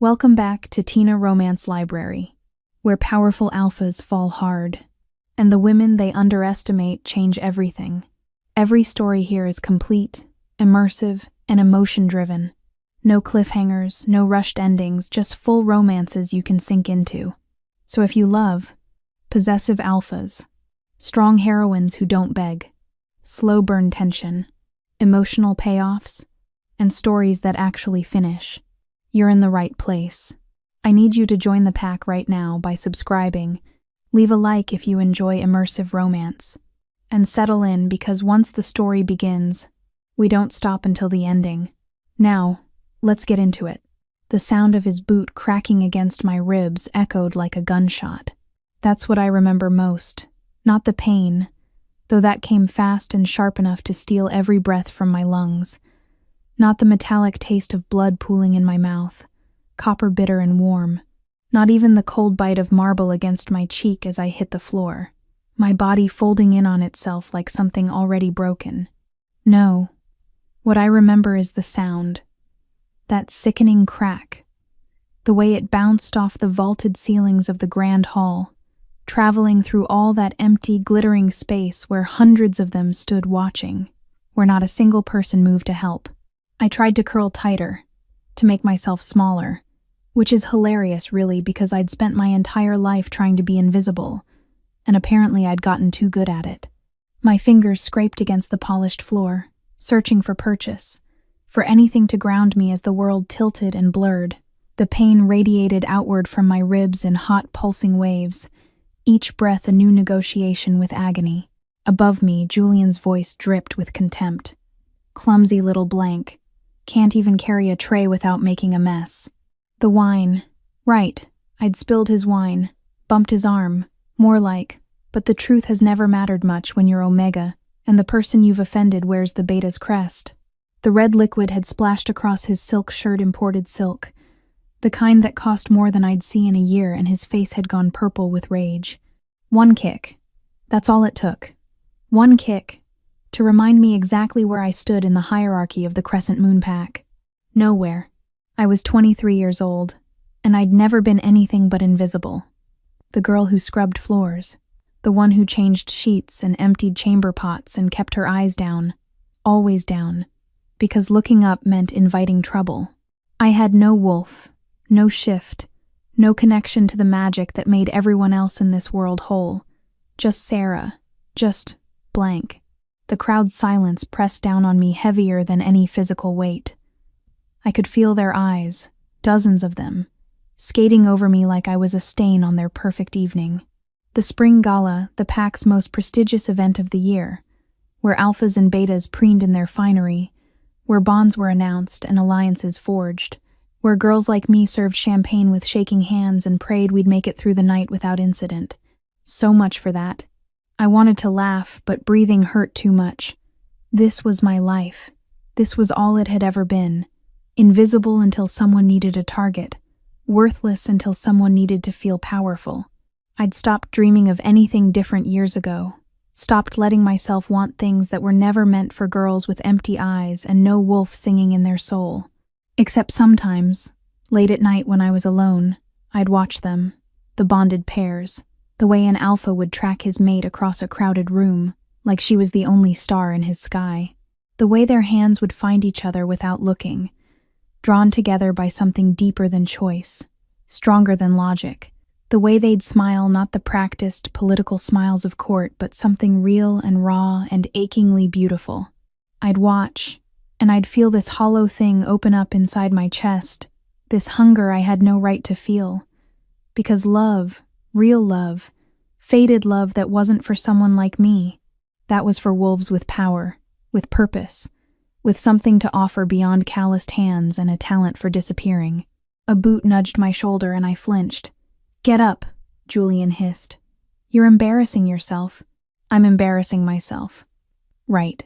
Welcome back to Tina Romance Library, where powerful alphas fall hard, and the women they underestimate change everything. Every story here is complete, immersive, and emotion-driven. No cliffhangers, no rushed endings, just full romances you can sink into. So if you love possessive alphas, strong heroines who don't beg, slow burn tension, emotional payoffs, and stories that actually finish, you're in the right place. I need you to join the pack right now by subscribing, leave a like if you enjoy immersive romance, and settle in because once the story begins, we don't stop until the ending. Now, let's get into it. The sound of his boot cracking against my ribs echoed like a gunshot. That's what I remember most, not the pain, though that came fast and sharp enough to steal every breath from my lungs. Not the metallic taste of blood pooling in my mouth, copper bitter and warm. Not even the cold bite of marble against my cheek as I hit the floor, my body folding in on itself like something already broken. No, what I remember is the sound, that sickening crack, the way it bounced off the vaulted ceilings of the grand hall, traveling through all that empty, glittering space where hundreds of them stood watching, where not a single person moved to help. I tried to curl tighter, to make myself smaller, which is hilarious really because I'd spent my entire life trying to be invisible, and apparently I'd gotten too good at it. My fingers scraped against the polished floor, searching for purchase, for anything to ground me as the world tilted and blurred. The pain radiated outward from my ribs in hot, pulsing waves, each breath a new negotiation with agony. Above me, Julian's voice dripped with contempt. Clumsy little blank. Can't even carry a tray without making a mess. The wine. Right, I'd spilled his wine, bumped his arm, more like, but the truth has never mattered much when you're Omega, and the person you've offended wears the Beta's crest. The red liquid had splashed across his silk shirt, imported silk, the kind that cost more than I'd see in a year, and his face had gone purple with rage. One kick. That's all it took. One kick. To remind me exactly where I stood in the hierarchy of the Crescent Moon Pack. Nowhere. I was 23 years old, and I'd never been anything but invisible. The girl who scrubbed floors, the one who changed sheets and emptied chamber pots and kept her eyes down, always down, because looking up meant inviting trouble. I had no wolf, no shift, no connection to the magic that made everyone else in this world whole. Just Sarah, just blank. The crowd's silence pressed down on me heavier than any physical weight. I could feel their eyes, dozens of them, skating over me like I was a stain on their perfect evening. The spring gala, the pack's most prestigious event of the year, where alphas and betas preened in their finery, where bonds were announced and alliances forged, where girls like me served champagne with shaking hands and prayed we'd make it through the night without incident. So much for that. I wanted to laugh, but breathing hurt too much. This was my life. This was all it had ever been. Invisible until someone needed a target. Worthless until someone needed to feel powerful. I'd stopped dreaming of anything different years ago. Stopped letting myself want things that were never meant for girls with empty eyes and no wolf singing in their soul. Except sometimes, late at night when I was alone, I'd watch them, the bonded pairs. The way an alpha would track his mate across a crowded room, like she was the only star in his sky. The way their hands would find each other without looking, drawn together by something deeper than choice, stronger than logic. The way they'd smile, not the practiced, political smiles of court, but something real and raw and achingly beautiful. I'd watch, and I'd feel this hollow thing open up inside my chest, this hunger I had no right to feel. Because love, real love, faded love that wasn't for someone like me. That was for wolves with power, with purpose, with something to offer beyond calloused hands and a talent for disappearing. A boot nudged my shoulder and I flinched. "Get up," Julian hissed. "You're embarrassing yourself." "I'm embarrassing myself." "Right,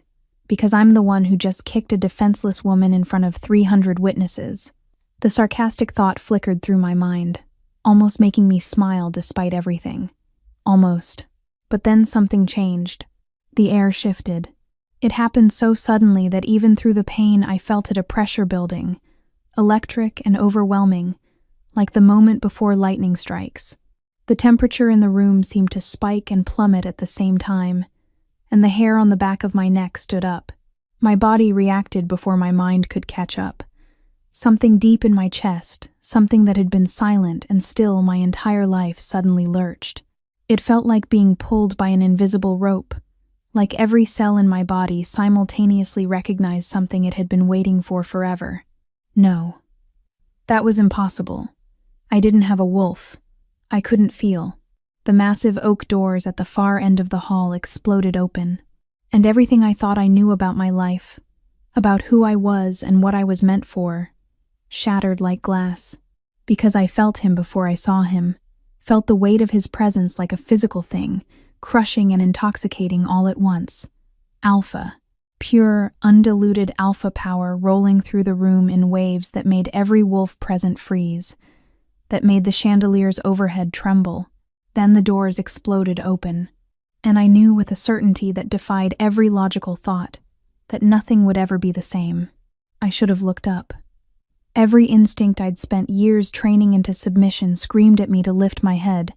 because I'm the one who just kicked a defenseless woman in front of 300 witnesses." The sarcastic thought flickered through my mind, almost making me smile despite everything. Almost. But then something changed. The air shifted. It happened so suddenly that even through the pain I felt it a pressure building, electric and overwhelming, like the moment before lightning strikes. The temperature in the room seemed to spike and plummet at the same time, and the hair on the back of my neck stood up. My body reacted before my mind could catch up. Something deep in my chest, something that had been silent and still my entire life, suddenly lurched. It felt like being pulled by an invisible rope, like every cell in my body simultaneously recognized something it had been waiting for forever. No. That was impossible. I didn't have a wolf. I couldn't feel. The massive oak doors at the far end of the hall exploded open, and everything I thought I knew about my life, about who I was and what I was meant for, shattered like glass. Because I felt him before I saw him, felt the weight of his presence like a physical thing, crushing and intoxicating all at once. Alpha. Pure, undiluted alpha power rolling through the room in waves that made every wolf present freeze, that made the chandeliers overhead tremble. Then the doors exploded open, and I knew with a certainty that defied every logical thought that nothing would ever be the same. I should have looked up. Every instinct I'd spent years training into submission screamed at me to lift my head,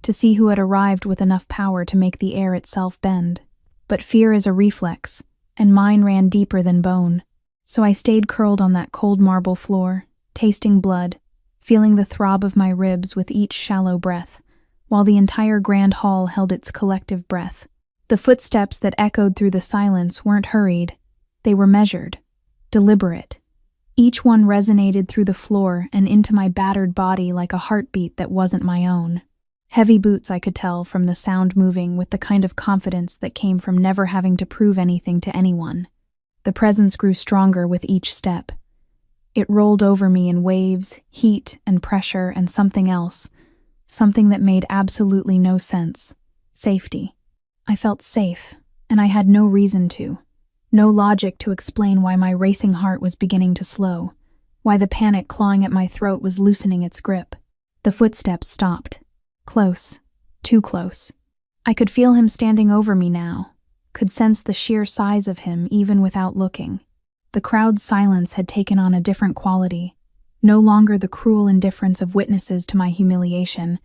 to see who had arrived with enough power to make the air itself bend. But fear is a reflex, and mine ran deeper than bone. So I stayed curled on that cold marble floor, tasting blood, feeling the throb of my ribs with each shallow breath, while the entire grand hall held its collective breath. The footsteps that echoed through the silence weren't hurried. They were measured, deliberate. Each one resonated through the floor and into my battered body like a heartbeat that wasn't my own. Heavy boots, I could tell from the sound moving with the kind of confidence that came from never having to prove anything to anyone. The presence grew stronger with each step. It rolled over me in waves, heat and pressure and something else, something that made absolutely no sense. Safety. I felt safe, and I had no reason to. No logic to explain why my racing heart was beginning to slow, why the panic clawing at my throat was loosening its grip. The footsteps stopped. Close. Too close. I could feel him standing over me now, could sense the sheer size of him even without looking. The crowd's silence had taken on a different quality, no longer the cruel indifference of witnesses to my humiliation,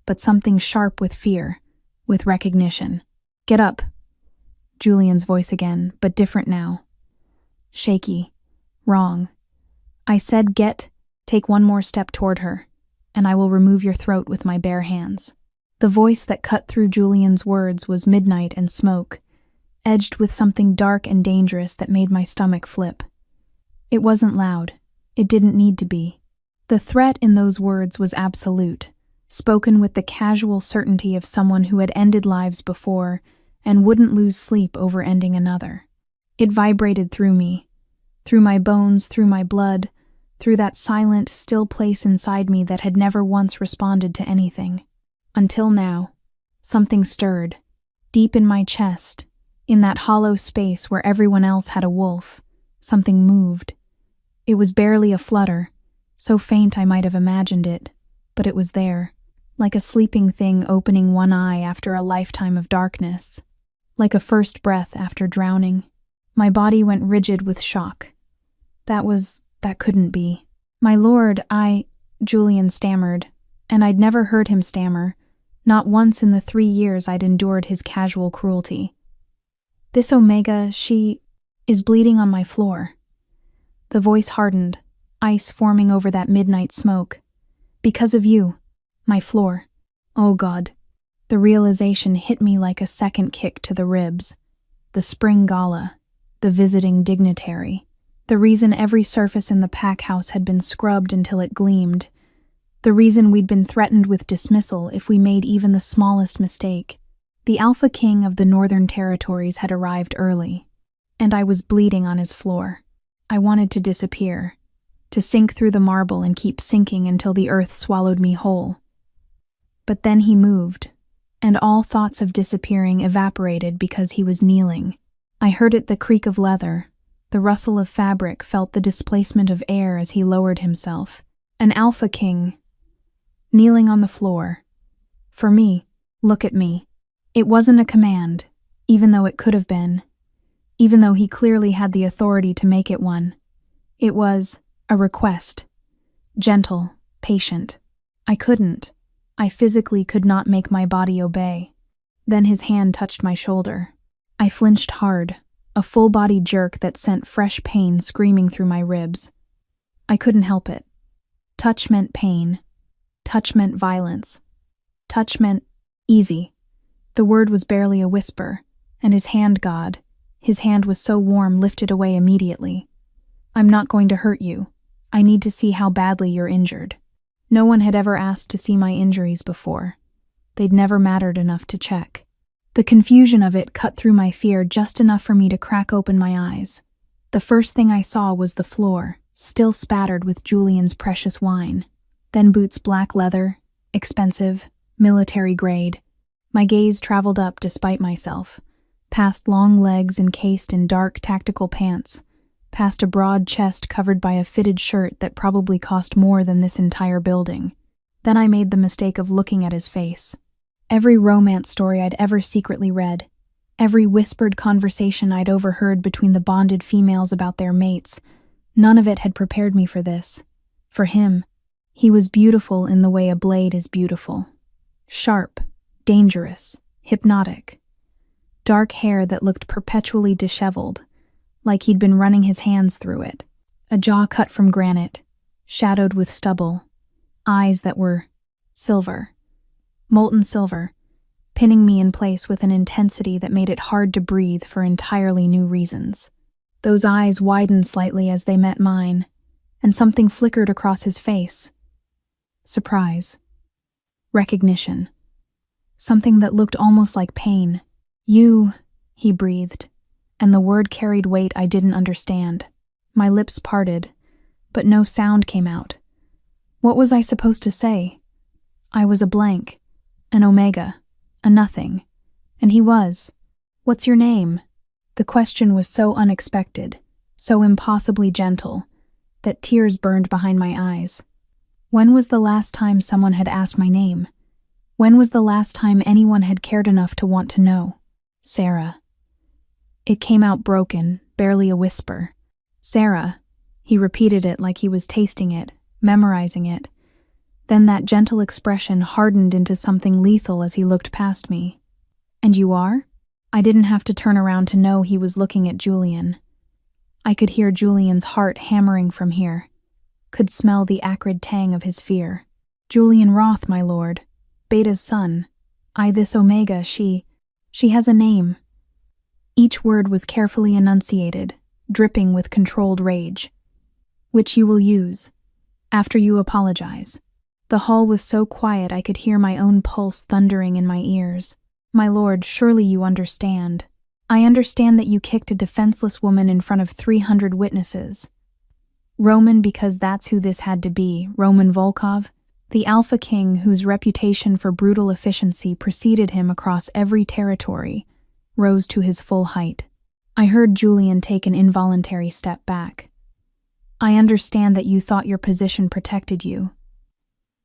but something sharp with fear, with recognition. "Get up." Julian's voice again, but different now. Shaky. Wrong. I said take one more step toward her, and I will remove your throat with my bare hands. The voice that cut through Julian's words was midnight and smoke, edged with something dark and dangerous that made my stomach flip. It wasn't loud. It didn't need to be. The threat in those words was absolute, spoken with the casual certainty of someone who had ended lives before and wouldn't lose sleep over ending another. It vibrated through me, through my bones, through my blood, through that silent, still place inside me that had never once responded to anything. Until now, something stirred, deep in my chest, in that hollow space where everyone else had a wolf. Something moved. It was barely a flutter, so faint I might have imagined it, but it was there, like a sleeping thing opening one eye after a lifetime of darkness, like a first breath after drowning. My body went rigid with shock. That couldn't be. "My lord, Julian stammered, and I'd never heard him stammer, not once in the 3 years I'd endured his casual cruelty. "This Omega, she is bleeding on my floor." The voice hardened, ice forming over that midnight smoke. "Because of you, my floor." Oh God. The realization hit me like a second kick to the ribs. The spring gala, the visiting dignitary, the reason every surface in the pack house had been scrubbed until it gleamed, the reason we'd been threatened with dismissal if we made even the smallest mistake. The Alpha King of the Northern Territories had arrived early, and I was bleeding on his floor. I wanted to disappear, to sink through the marble and keep sinking until the earth swallowed me whole. But then he moved, and all thoughts of disappearing evaporated because he was kneeling. I heard it, the creak of leather, the rustle of fabric, felt the displacement of air as he lowered himself. An Alpha King, kneeling on the floor. For me, look at me. It wasn't a command, even though it could have been, even though he clearly had the authority to make it one. It was a request, gentle, patient. I physically could not make my body obey. Then his hand touched my shoulder. I flinched hard, a full-body jerk that sent fresh pain screaming through my ribs. I couldn't help it. Touch meant pain. Touch meant violence. Touch meant easy. The word was barely a whisper, and his hand was so warm, lifted away immediately. I'm not going to hurt you. I need to see how badly you're injured. No one had ever asked to see my injuries before. They'd never mattered enough to check. The confusion of it cut through my fear just enough for me to crack open my eyes. The first thing I saw was the floor, still spattered with Julian's precious wine. Then boots, black leather, expensive, military grade. My gaze traveled up despite myself, past long legs encased in dark tactical pants, past a broad chest covered by a fitted shirt that probably cost more than this entire building. Then I made the mistake of looking at his face. Every romance story I'd ever secretly read, every whispered conversation I'd overheard between the bonded females about their mates, none of it had prepared me for this. For him, he was beautiful in the way a blade is beautiful. Sharp, dangerous, hypnotic. Dark hair that looked perpetually disheveled, like he'd been running his hands through it. A jaw cut from granite, shadowed with stubble. Eyes that were silver. Molten silver, pinning me in place with an intensity that made it hard to breathe for entirely new reasons. Those eyes widened slightly as they met mine, and something flickered across his face. Surprise. Recognition. Something that looked almost like pain. You, he breathed, and the word carried weight I didn't understand. My lips parted, but no sound came out. What was I supposed to say? I was a blank, an omega, a nothing, and he was. What's your name? The question was so unexpected, so impossibly gentle, that tears burned behind my eyes. When was the last time someone had asked my name? When was the last time anyone had cared enough to want to know? Sarah. It came out broken, barely a whisper. Sarah. He repeated it like he was tasting it, memorizing it. Then that gentle expression hardened into something lethal as he looked past me. And you are? I didn't have to turn around to know he was looking at Julian. I could hear Julian's heart hammering from here, could smell the acrid tang of his fear. Julian Roth, my lord. Beta's son. This Omega, she has a name. Each word was carefully enunciated, dripping with controlled rage. Which you will use, after you apologize. The hall was so quiet I could hear my own pulse thundering in my ears. My lord, surely you understand. I understand that you kicked a defenseless woman in front of 300 witnesses. Roman, because that's who this had to be, Roman Volkov, the Alpha King whose reputation for brutal efficiency preceded him across every territory, rose to his full height. I heard Julian take an involuntary step back. I understand that you thought your position protected you.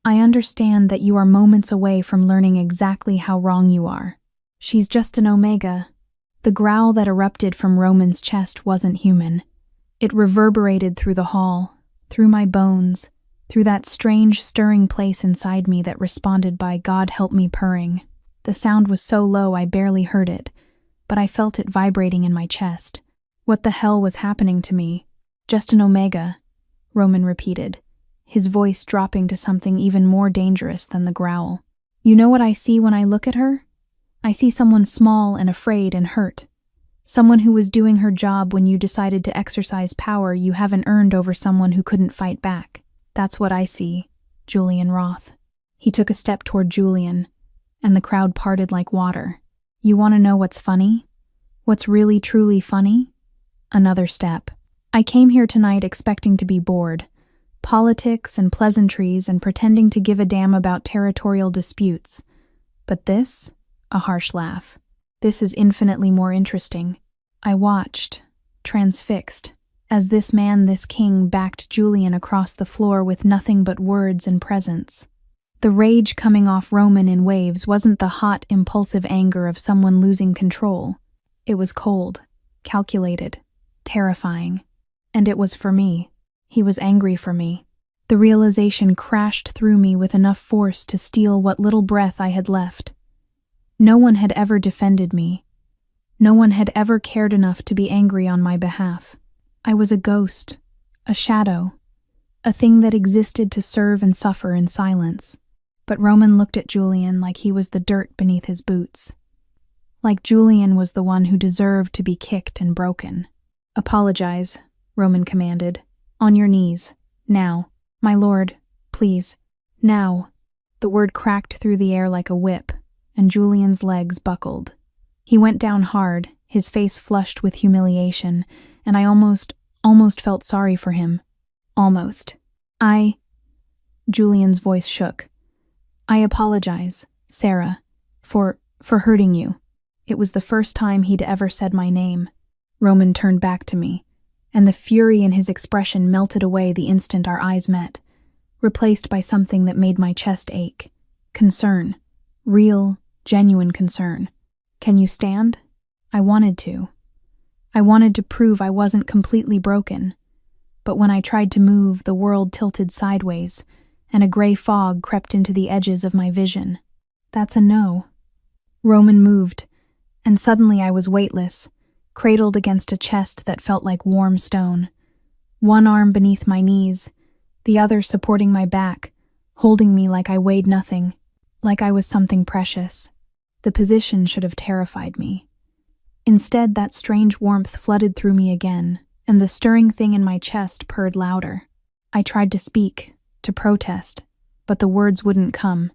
I understand that you are moments away from learning exactly how wrong you are. She's just an Omega. The growl that erupted from Roman's chest wasn't human. It reverberated through the hall, through my bones, through that strange stirring place inside me that responded by God help me purring. The sound was so low I barely heard it, but I felt it vibrating in my chest. What the hell was happening to me? Just an Omega, Roman repeated, his voice dropping to something even more dangerous than the growl. You know what I see when I look at her? I see someone small and afraid and hurt. Someone who was doing her job when you decided to exercise power you haven't earned over someone who couldn't fight back. That's what I see, Julian Roth. He took a step toward Julian, and the crowd parted like water. You want to know what's funny? What's really truly funny? Another step. I came here tonight expecting to be bored. Politics and pleasantries and pretending to give a damn about territorial disputes. But this? A harsh laugh. This is infinitely more interesting. I watched, transfixed, as this man, this king, backed Julian across the floor with nothing but words and presence. The rage coming off Roman in waves wasn't the hot, impulsive anger of someone losing control. It was cold, calculated, terrifying. And it was for me. He was angry for me. The realization crashed through me with enough force to steal what little breath I had left. No one had ever defended me. No one had ever cared enough to be angry on my behalf. I was a ghost, a shadow, a thing that existed to serve and suffer in silence. But Roman looked at Julian like he was the dirt beneath his boots. Like Julian was the one who deserved to be kicked and broken. "Apologize," Roman commanded. "On your knees. Now. My lord, please. Now." The word cracked through the air like a whip, and Julian's legs buckled. He went down hard, his face flushed with humiliation, and I almost felt sorry for him. Almost. Julian's voice shook. "I apologize, Sarah, for hurting you." It was the first time he'd ever said my name. Roman turned back to me, and the fury in his expression melted away the instant our eyes met, replaced by something that made my chest ache. Concern. Real, genuine concern. "Can you stand?" I wanted to. I wanted to prove I wasn't completely broken. But when I tried to move, the world tilted sideways, and a gray fog crept into the edges of my vision. "That's a no." Roman moved, and suddenly I was weightless, cradled against a chest that felt like warm stone. One arm beneath my knees, the other supporting my back, holding me like I weighed nothing, like I was something precious. The position should have terrified me. Instead, that strange warmth flooded through me again, and the stirring thing in my chest purred louder. I tried to speak, to protest, but the words wouldn't come.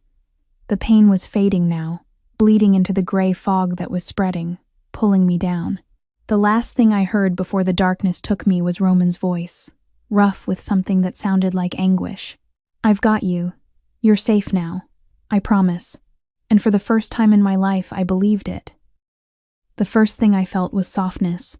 The pain was fading now, bleeding into the gray fog that was spreading, pulling me down. The last thing I heard before the darkness took me was Roman's voice, rough with something that sounded like anguish. "I've got you. You're safe now. I promise." And for the first time in my life, I believed it. The first thing I felt was softness,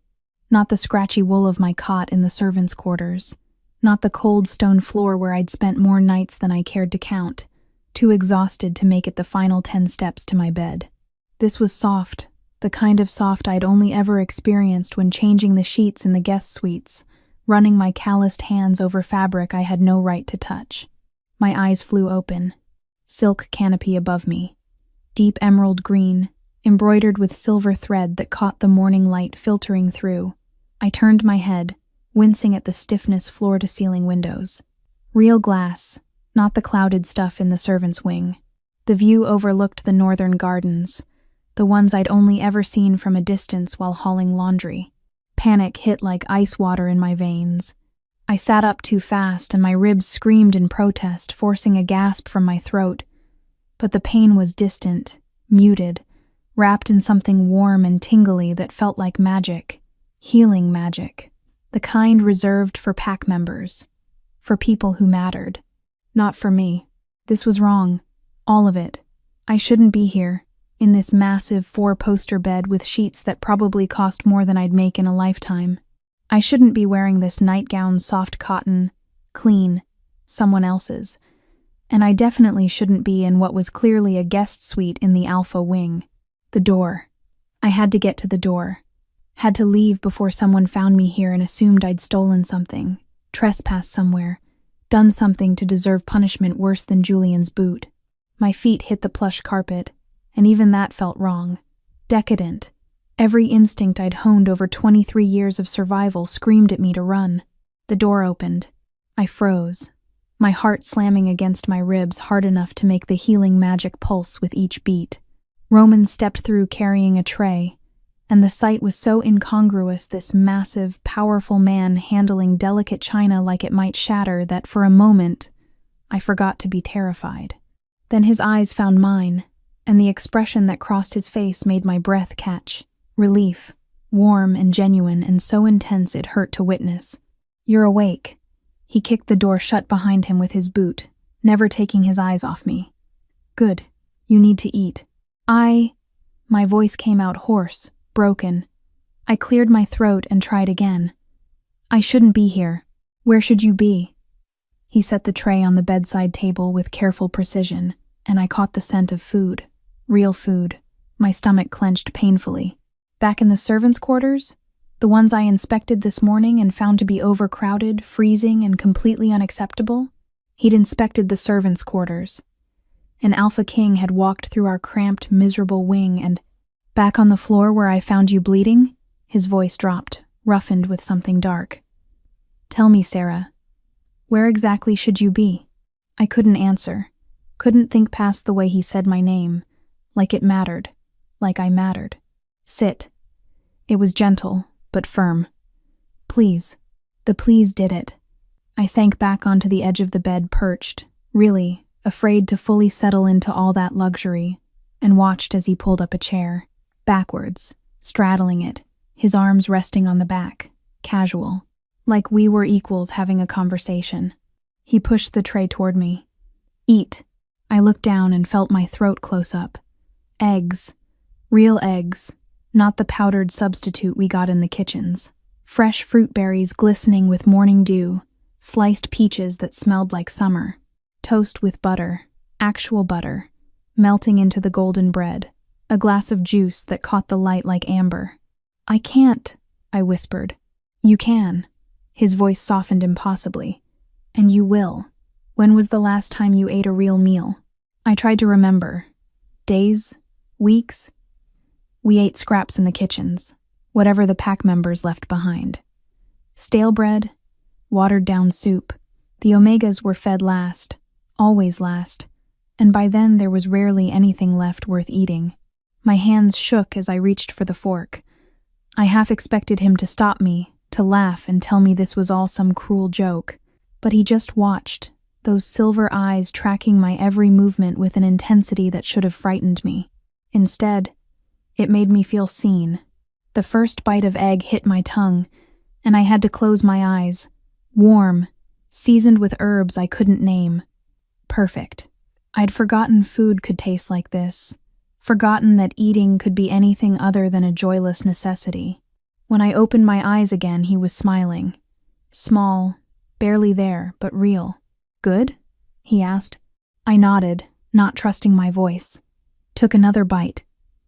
not the scratchy wool of my cot in the servants' quarters, not the cold stone floor where I'd spent more nights than I cared to count, too exhausted to make it the final 10 steps to my bed. This was soft, the kind of soft I'd only ever experienced when changing the sheets in the guest suites, running my calloused hands over fabric I had no right to touch. My eyes flew open. Silk canopy above me. Deep emerald green, embroidered with silver thread that caught the morning light filtering through. I turned my head, wincing at the stiffness floor-to-ceiling windows. Real glass, not the clouded stuff in the servants' wing. The view overlooked the northern gardens, the ones I'd only ever seen from a distance while hauling laundry. Panic hit like ice water in my veins. I sat up too fast and my ribs screamed in protest, forcing a gasp from my throat. But the pain was distant, muted, wrapped in something warm and tingly that felt like magic. Healing magic. The kind reserved for pack members. For people who mattered. Not for me. This was wrong. All of it. I shouldn't be here, in this massive 4-poster bed with sheets that probably cost more than I'd make in a lifetime. I shouldn't be wearing this nightgown, soft cotton, clean, someone else's. And I definitely shouldn't be in what was clearly a guest suite in the Alpha wing. The door. I had to get to the door. Had to leave before someone found me here and assumed I'd stolen something, trespassed somewhere, done something to deserve punishment worse than Julian's boot. My feet hit the plush carpet, and even that felt wrong. Decadent. Every instinct I'd honed over 23 years of survival screamed at me to run. The door opened. I froze, my heart slamming against my ribs hard enough to make the healing magic pulse with each beat. Roman stepped through carrying a tray, and the sight was so incongruous, this massive, powerful man handling delicate china like it might shatter, that for a moment, I forgot to be terrified. Then his eyes found mine, and the expression that crossed his face made my breath catch. Relief, warm and genuine and so intense it hurt to witness. "You're awake." He kicked the door shut behind him with his boot, never taking his eyes off me. "Good. You need to eat." My voice came out hoarse, broken. I cleared my throat and tried again. "I shouldn't be here. Where should you be?" He set the tray on the bedside table with careful precision, and I caught the scent of food. Real food. My stomach clenched painfully. "Back in the servants' quarters? The ones I inspected this morning and found to be overcrowded, freezing, and completely unacceptable?" He'd inspected the servants' quarters. An alpha king had walked through our cramped, miserable wing and, back on the floor where I found you bleeding, his voice dropped, roughened with something dark. Tell me, Sarah, where exactly should you be? I couldn't answer, couldn't think past the way he said my name, like it mattered, like I mattered. Sit. It was gentle, but firm. Please. The please did it. I sank back onto the edge of the bed, perched, really, afraid to fully settle into all that luxury, and watched as he pulled up a chair, backwards, straddling it, his arms resting on the back, casual, like we were equals having a conversation. He pushed the tray toward me. Eat. I looked down and felt my throat close up. Eggs. Real eggs, not the powdered substitute we got in the kitchens. Fresh fruit berries glistening with morning dew, sliced peaches that smelled like summer, toast with butter, actual butter, melting into the golden bread, a glass of juice that caught the light like amber. I can't, I whispered. You can. His voice softened impossibly. And you will. When was the last time you ate a real meal? I tried to remember. Days? Weeks? We ate scraps in the kitchens, whatever the pack members left behind. Stale bread, watered-down soup. The omegas were fed last, always last, and by then there was rarely anything left worth eating. My hands shook as I reached for the fork. I half expected him to stop me, to laugh and tell me this was all some cruel joke, but he just watched, those silver eyes tracking my every movement with an intensity that should have frightened me. Instead, it made me feel seen. The first bite of egg hit my tongue, and I had to close my eyes. Warm, seasoned with herbs I couldn't name. Perfect. I'd forgotten food could taste like this, forgotten that eating could be anything other than a joyless necessity. When I opened my eyes again, he was smiling. Small, barely there, but real. Good? He asked. I nodded, not trusting my voice. Took another bite,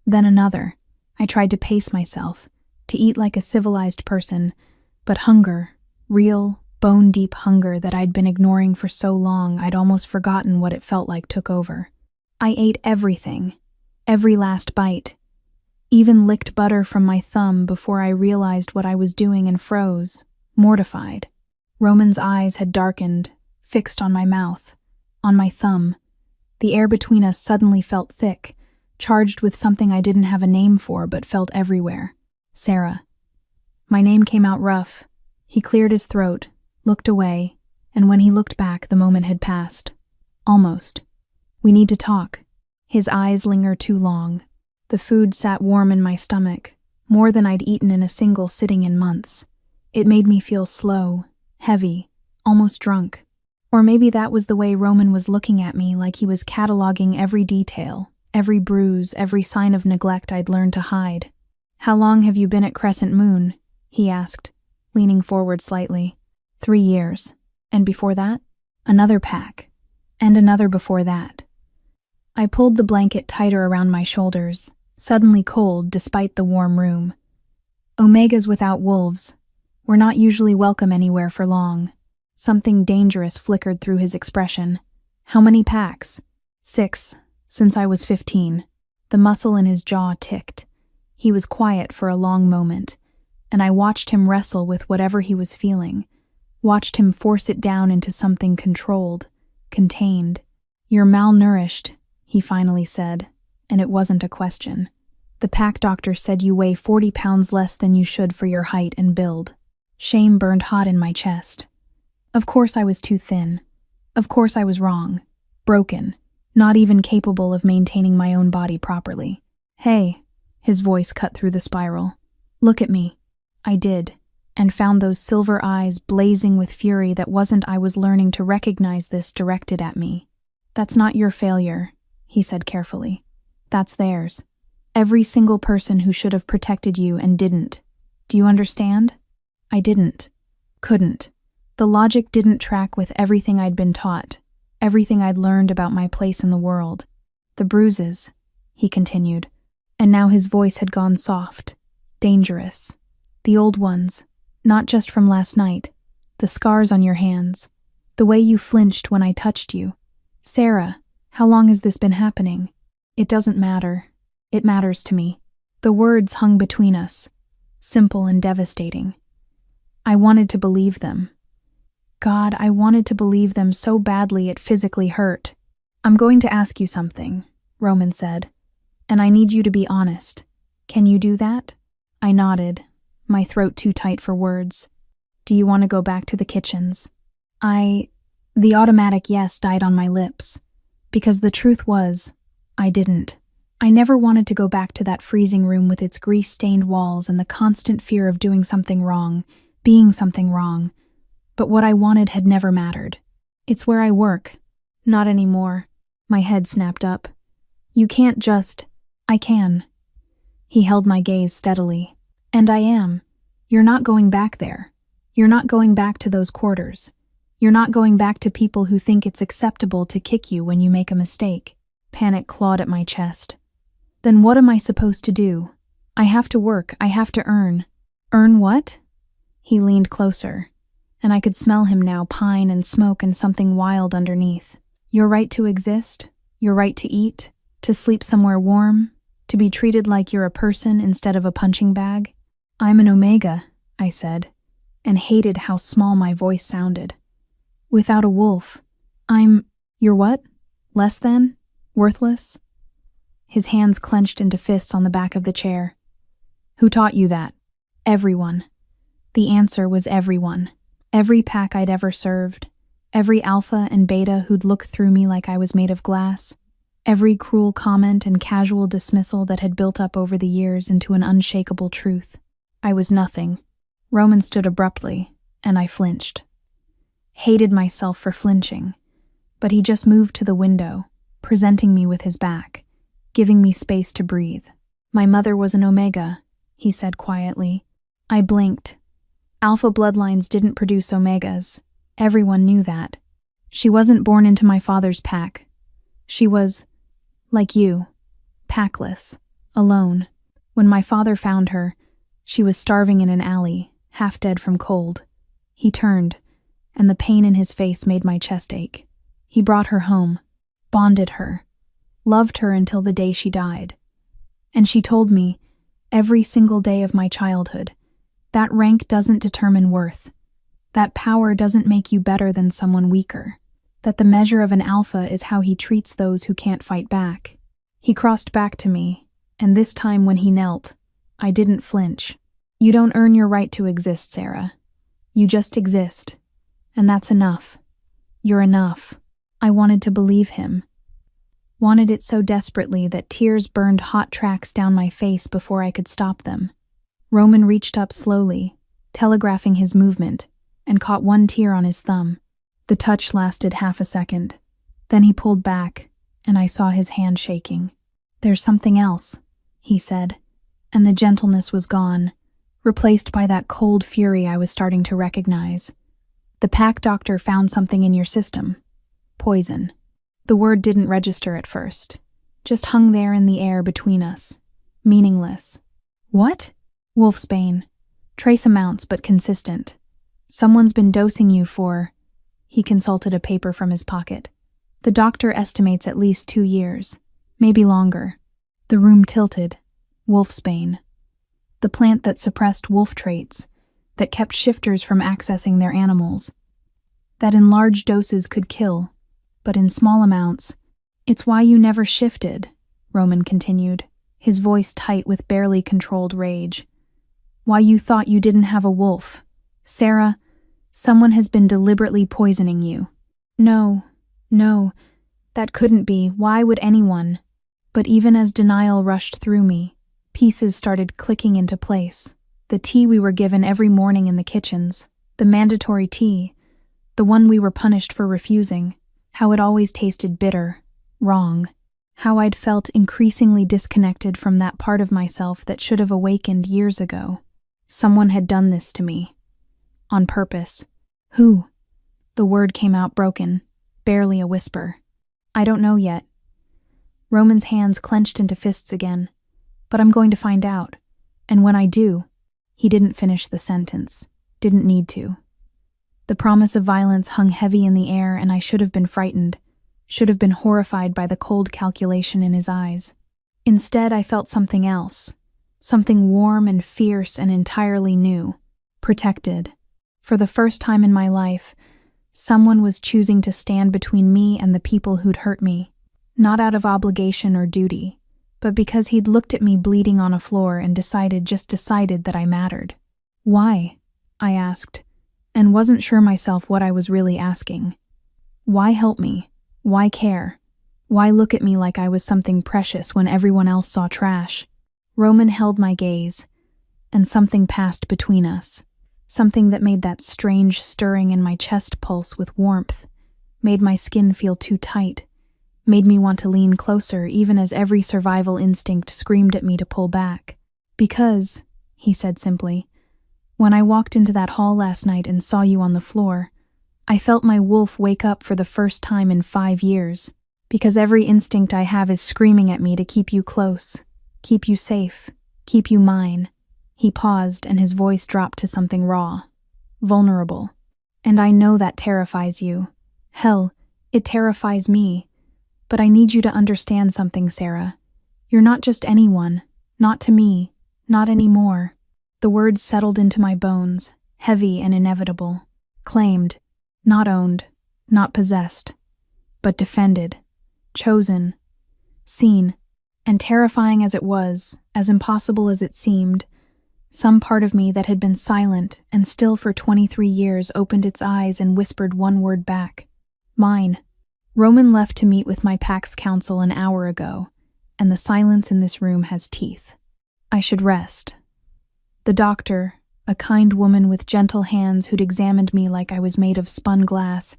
then another. I tried to pace myself, to eat like a civilized person, but hunger, real, bone-deep hunger that I'd been ignoring for so long I'd almost forgotten what it felt like took over. I ate everything, every last bite, even licked butter from my thumb before I realized what I was doing and froze, mortified. Roman's eyes had darkened, fixed on my mouth, on my thumb. The air between us suddenly felt thick, charged with something I didn't have a name for but felt everywhere. Sarah. My name came out rough. He cleared his throat, looked away, and when he looked back, the moment had passed. Almost. We need to talk. His eyes linger too long. The food sat warm in my stomach, more than I'd eaten in a single sitting in months. It made me feel slow, heavy, almost drunk. Or maybe that was the way Roman was looking at me, like he was cataloging every detail, every bruise, every sign of neglect I'd learned to hide. How long have you been at Crescent Moon? He asked, leaning forward slightly. 3 years. And before that? Another pack. And another before that. I pulled the blanket tighter around my shoulders, suddenly cold despite the warm room. Omegas without wolves. We're not usually welcome anywhere for long. Something dangerous flickered through his expression. How many packs? 6, since I was 15. The muscle in his jaw ticked. He was quiet for a long moment, and I watched him wrestle with whatever he was feeling, watched him force it down into something controlled, contained. You're malnourished, he finally said, and it wasn't a question. The pack doctor said you weigh 40 pounds less than you should for your height and build. Shame burned hot in my chest. Of course I was too thin. Of course I was wrong. Broken. Not even capable of maintaining my own body properly. Hey, his voice cut through the spiral. Look at me. I did, and found those silver eyes blazing with fury that wasn't I was learning to recognize this directed at me. That's not your failure, he said carefully. That's theirs. Every single person who should have protected you and didn't. Do you understand? I didn't. Couldn't. The logic didn't track with everything I'd been taught, everything I'd learned about my place in the world. The bruises, he continued, and now his voice had gone soft, dangerous. The old ones, not just from last night, the scars on your hands, The way you flinched when I touched you. Sarah, how long has this been happening? It doesn't matter. It matters to me. The words hung between us, simple and devastating. I wanted to believe them. God, I wanted to believe them so badly it physically hurt. I'm going to ask you something, Roman said, and I need you to be honest. Can you do that? I nodded, my throat too tight for words. Do you want to go back to the kitchens? The automatic yes died on my lips, because the truth was, I didn't. I never wanted to go back to that freezing room with its grease-stained walls and the constant fear of doing something wrong, being something wrong. But what I wanted had never mattered. It's where I work. Not anymore. My head snapped up. You can't just... I can. He held my gaze steadily. And I am. You're not going back there. You're not going back to those quarters. You're not going back to people who think it's acceptable to kick you when you make a mistake. Panic clawed at my chest. Then what am I supposed to do? I have to work. I have to earn. Earn what? He leaned closer, and I could smell him now, pine and smoke and something wild underneath. Your right to exist, your right to eat, to sleep somewhere warm, to be treated like you're a person instead of a punching bag. I'm an omega, I said, and hated how small my voice sounded. Without a wolf, you're what? Less than? Worthless? His hands clenched into fists on the back of the chair. Who taught you that? Everyone. The answer was everyone. Every pack I'd ever served. Every alpha and beta who'd looked through me like I was made of glass. Every cruel comment and casual dismissal that had built up over the years into an unshakable truth. I was nothing. Roman stood abruptly, and I flinched. Hated myself for flinching, but he just moved to the window, presenting me with his back, giving me space to breathe. My mother was an omega, he said quietly. I blinked. Alpha bloodlines didn't produce omegas. Everyone knew that. She wasn't born into my father's pack. She was, like you, packless, alone. When my father found her, she was starving in an alley, half dead from cold. He turned, and the pain in his face made my chest ache. He brought her home, bonded her, loved her until the day she died. And she told me, every single day of my childhood, that rank doesn't determine worth. That power doesn't make you better than someone weaker. That the measure of an alpha is how he treats those who can't fight back. He crossed back to me, and this time when he knelt, I didn't flinch. You don't earn your right to exist, Sarah. You just exist. And that's enough. You're enough. I wanted to believe him. Wanted it so desperately that tears burned hot tracks down my face before I could stop them. Roman reached up slowly, telegraphing his movement, and caught one tear on his thumb. The touch lasted half a second. Then he pulled back, and I saw his hand shaking. There's something else, he said, and the gentleness was gone, replaced by that cold fury I was starting to recognize. The pack doctor found something in your system. Poison. The word didn't register at first, just hung there in the air between us, meaningless. What? Wolfsbane. Trace amounts, but consistent. Someone's been dosing you for... He consulted a paper from his pocket. The doctor estimates at least 2 years, maybe longer. The room tilted. Wolfsbane. The plant that suppressed wolf traits, that kept shifters from accessing their animals. That in large doses could kill, but in small amounts. It's why you never shifted, Roman continued, his voice tight with barely controlled rage. Why you thought you didn't have a wolf. Sarah, someone has been deliberately poisoning you. No, that couldn't be. Why would anyone? But even as denial rushed through me, pieces started clicking into place. The tea we were given every morning in the kitchens, the mandatory tea, the one we were punished for refusing, how it always tasted bitter, wrong, how I'd felt increasingly disconnected from that part of myself that should have awakened years ago. Someone had done this to me. On purpose. Who? The word came out broken, barely a whisper. I don't know yet. Roman's hands clenched into fists again. But I'm going to find out. And when I do... He didn't finish the sentence. Didn't need to. The promise of violence hung heavy in the air, and I should have been frightened, should have been horrified by the cold calculation in his eyes. Instead, I felt something else, something warm and fierce and entirely new, protected. For the first time in my life, someone was choosing to stand between me and the people who'd hurt me, not out of obligation or duty, but because he'd looked at me bleeding on a floor and decided that I mattered. Why? I asked, and wasn't sure myself what I was really asking. Why help me? Why care? Why look at me like I was something precious when everyone else saw trash? Roman held my gaze, and something passed between us. Something that made that strange stirring in my chest pulse with warmth, made my skin feel too tight, made me want to lean closer even as every survival instinct screamed at me to pull back. Because, he said simply, when I walked into that hall last night and saw you on the floor, I felt my wolf wake up for the first time in 5 years. Because every instinct I have is screaming at me to keep you close, keep you safe, keep you mine. He paused and his voice dropped to something raw, vulnerable. And I know that terrifies you. Hell, it terrifies me. But I need you to understand something, Sarah. You're not just anyone, not to me, not anymore. The words settled into my bones, heavy and inevitable. Claimed, not owned, not possessed, but defended, chosen, seen, and terrifying as it was, as impossible as it seemed, some part of me that had been silent and still for 23 years opened its eyes and whispered one word back. Mine. Roman left to meet with my PAX counsel an hour ago, and the silence in this room has teeth. I should rest. The doctor, a kind woman with gentle hands who'd examined me like I was made of spun glass,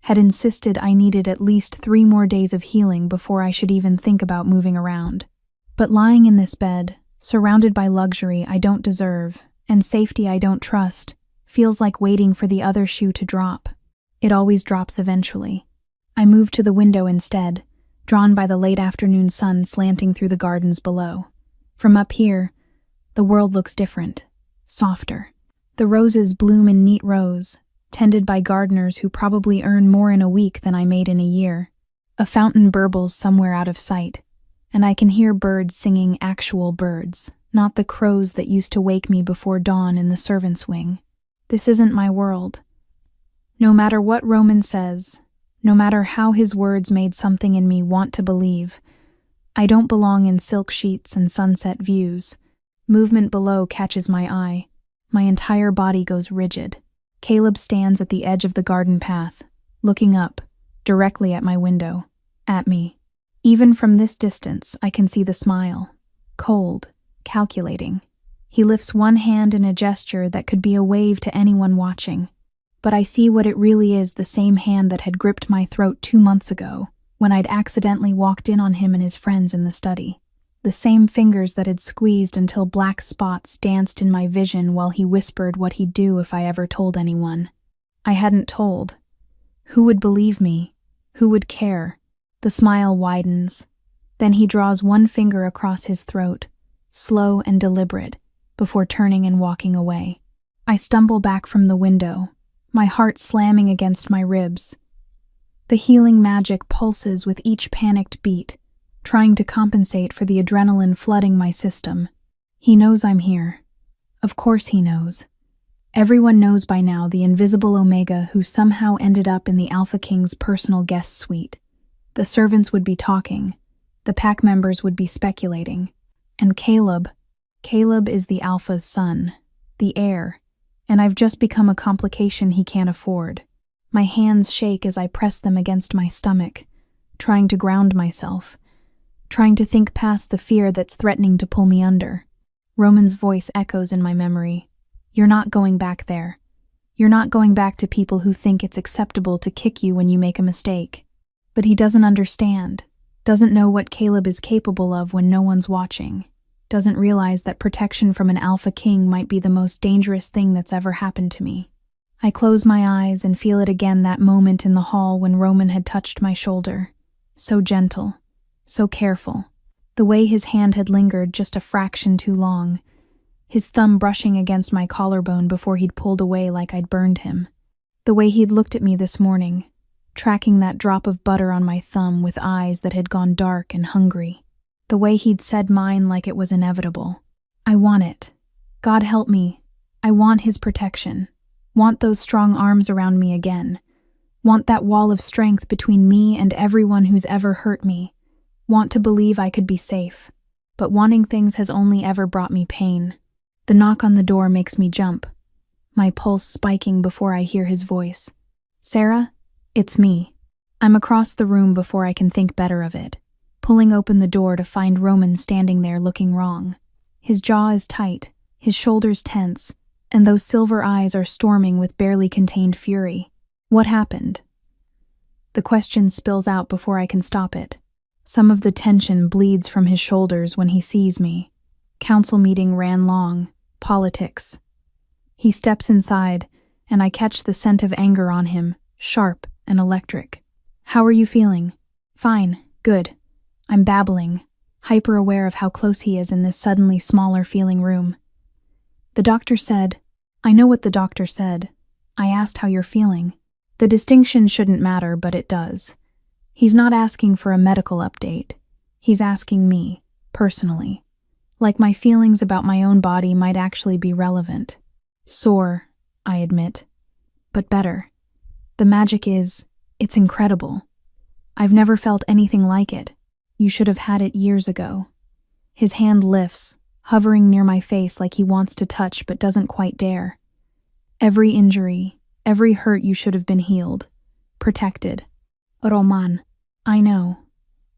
had insisted I needed at least 3 more days of healing before I should even think about moving around. But lying in this bed, surrounded by luxury I don't deserve and safety I don't trust, feels like waiting for the other shoe to drop. It always drops eventually. I moved to the window instead, drawn by the late afternoon sun slanting through the gardens below. From up here, the world looks different, softer. The roses bloom in neat rows, tended by gardeners who probably earn more in a week than I made in a year. A fountain burbles somewhere out of sight, and I can hear birds singing actual birds, not the crows that used to wake me before dawn in the servants' wing. This isn't my world. No matter what Roman says, no matter how his words made something in me want to believe, I don't belong in silk sheets and sunset views. Movement below catches my eye. My entire body goes rigid. Caleb stands at the edge of the garden path, looking up, directly at my window, at me. Even from this distance, I can see the smile. Cold, calculating. He lifts one hand in a gesture that could be a wave to anyone watching. But I see what it really is, the same hand that had gripped my throat 2 months ago, when I'd accidentally walked in on him and his friends in the study. The same fingers that had squeezed until black spots danced in my vision while he whispered what he'd do if I ever told anyone. I hadn't told. Who would believe me? Who would care? The smile widens. Then he draws one finger across his throat, slow and deliberate, before turning and walking away. I stumble back from the window, my heart slamming against my ribs. The healing magic pulses with each panicked beat, trying to compensate for the adrenaline flooding my system. He knows I'm here. Of course he knows. Everyone knows by now the invisible Omega who somehow ended up in the Alpha King's personal guest suite. The servants would be talking. The pack members would be speculating. And Caleb is the Alpha's son, the heir, and I've just become a complication he can't afford. My hands shake as I press them against my stomach, trying to ground myself, trying to think past the fear that's threatening to pull me under. Roman's voice echoes in my memory. You're not going back there. You're not going back to people who think it's acceptable to kick you when you make a mistake. But he doesn't understand, doesn't know what Caleb is capable of when no one's watching, doesn't realize that protection from an Alpha King might be the most dangerous thing that's ever happened to me. I close my eyes and feel it again, that moment in the hall when Roman had touched my shoulder. So gentle. So careful, the way his hand had lingered just a fraction too long, his thumb brushing against my collarbone before he'd pulled away like I'd burned him. The way he'd looked at me this morning, tracking that drop of butter on my thumb with eyes that had gone dark and hungry. The way he'd said mine like it was inevitable. I want it. God help me. I want his protection. Want those strong arms around me again. Want that wall of strength between me and everyone who's ever hurt me. Want to believe I could be safe. But wanting things has only ever brought me pain. The knock on the door makes me jump, my pulse spiking before I hear his voice. Sarah? It's me. I'm across the room before I can think better of it, pulling open the door to find Roman standing there looking wrong. His jaw is tight, his shoulders tense, and those silver eyes are storming with barely contained fury. What happened? The question spills out before I can stop it. Some of the tension bleeds from his shoulders when he sees me. Council meeting ran long. Politics. He steps inside, and I catch the scent of anger on him, sharp and electric. How are you feeling? Fine, good. I'm babbling, hyper-aware of how close he is in this suddenly smaller feeling room. The doctor said, I know what the doctor said. I asked how you're feeling. The distinction shouldn't matter, but it does. He's not asking for a medical update. He's asking me, personally. Like my feelings about my own body might actually be relevant. Sore, I admit. But better. The magic is, it's incredible. I've never felt anything like it. You should have had it years ago. His hand lifts, hovering near my face like he wants to touch but doesn't quite dare. Every injury, every hurt you should have been healed. Protected. Roman. I know.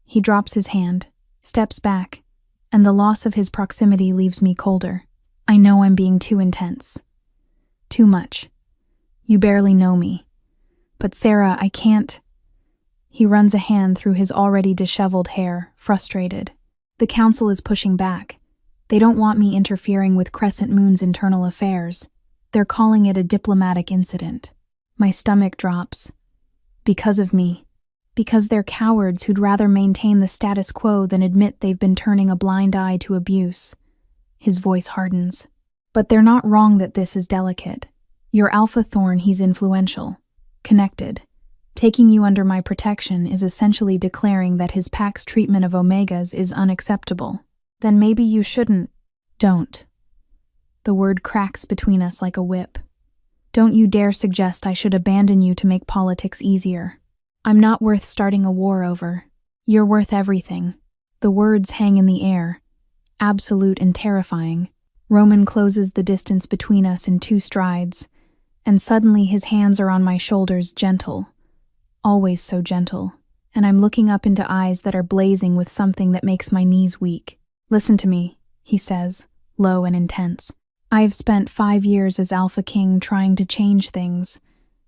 He drops his hand, steps back, and the loss of his proximity leaves me colder. I know I'm being too intense. Too much. You barely know me. But Sarah, I can't. He runs a hand through his already disheveled hair, frustrated. The council is pushing back. They don't want me interfering with Crescent Moon's internal affairs. They're calling it a diplomatic incident. My stomach drops. Because of me. Because they're cowards who'd rather maintain the status quo than admit they've been turning a blind eye to abuse. His voice hardens. But they're not wrong that this is delicate. Your alpha thorn, he's influential. Connected. Taking you under my protection is essentially declaring that his pack's treatment of omegas is unacceptable. Then maybe you shouldn't. Don't. The word cracks between us like a whip. Don't you dare suggest I should abandon you to make politics easier. I'm not worth starting a war over. You're worth everything. The words hang in the air, absolute and terrifying. Roman closes the distance between us in 2 strides, and suddenly his hands are on my shoulders, gentle. Always so gentle, and I'm looking up into eyes that are blazing with something that makes my knees weak. Listen to me, he says, low and intense. I have spent 5 years as Alpha King trying to change things,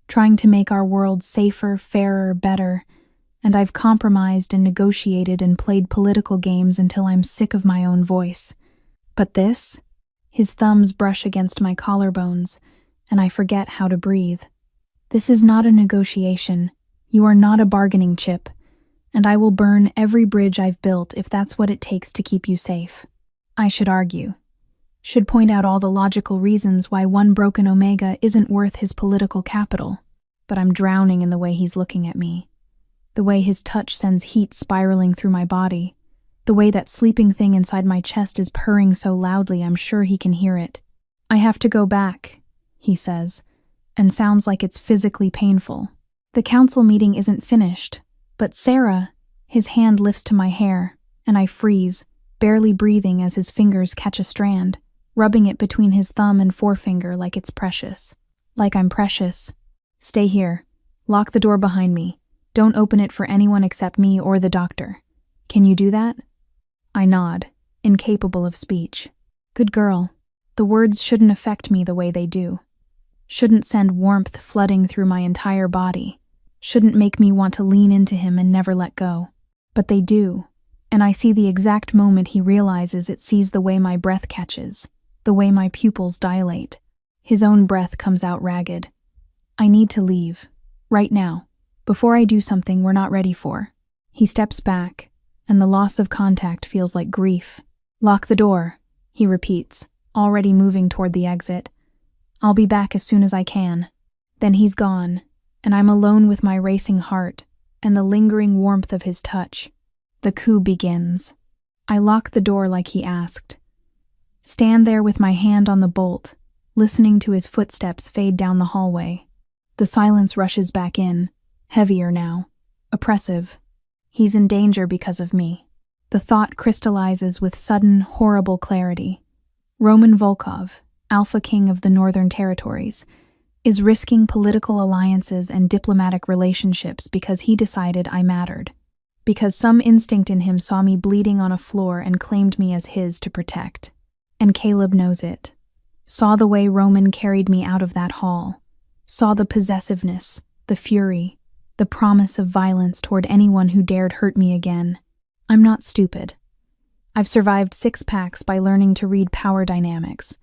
trying to make our world safer, fairer, better, and I've compromised and negotiated and played political games until I'm sick of my own voice. But this? His thumbs brush against my collarbones, and I forget how to breathe. This is not a negotiation. You are not a bargaining chip, and I will burn every bridge I've built if that's what it takes to keep you safe. I should argue. Should point out all the logical reasons why one broken omega isn't worth his political capital. But I'm drowning in the way he's looking at me. The way his touch sends heat spiraling through my body. The way that sleeping thing inside my chest is purring so loudly I'm sure he can hear it. I have to go back, he says, and sounds like it's physically painful. The council meeting isn't finished, but Sarah, his hand lifts to my hair, and I freeze, barely breathing as his fingers catch a strand, rubbing it between his thumb and forefinger like it's precious. Like I'm precious. Stay here. Lock the door behind me. Don't open it for anyone except me or the doctor. Can you do that? I nod, incapable of speech. Good girl. The words shouldn't affect me the way they do. Shouldn't send warmth flooding through my entire body. Shouldn't make me want to lean into him and never let go. But they do, and I see the exact moment he realizes it sees the way my breath catches, the way my pupils dilate. His own breath comes out ragged. I need to leave. Right now. Before I do something we're not ready for. He steps back, and the loss of contact feels like grief. Lock the door, he repeats, already moving toward the exit. I'll be back as soon as I can. Then he's gone, and I'm alone with my racing heart and the lingering warmth of his touch. The coup begins. I lock the door like he asked. Stand there with my hand on the bolt, listening to his footsteps fade down the hallway. The silence rushes back in, heavier now, oppressive. He's in danger because of me. The thought crystallizes with sudden, horrible clarity. Roman Volkov, Alpha King of the Northern Territories, is risking political alliances and diplomatic relationships because he decided I mattered. Because some instinct in him saw me bleeding on a floor and claimed me as his to protect. And Caleb knows it. Saw the way Roman carried me out of that hall. Saw the possessiveness, the fury, the promise of violence toward anyone who dared hurt me again. I'm not stupid. I've survived 6 packs by learning to read power dynamics,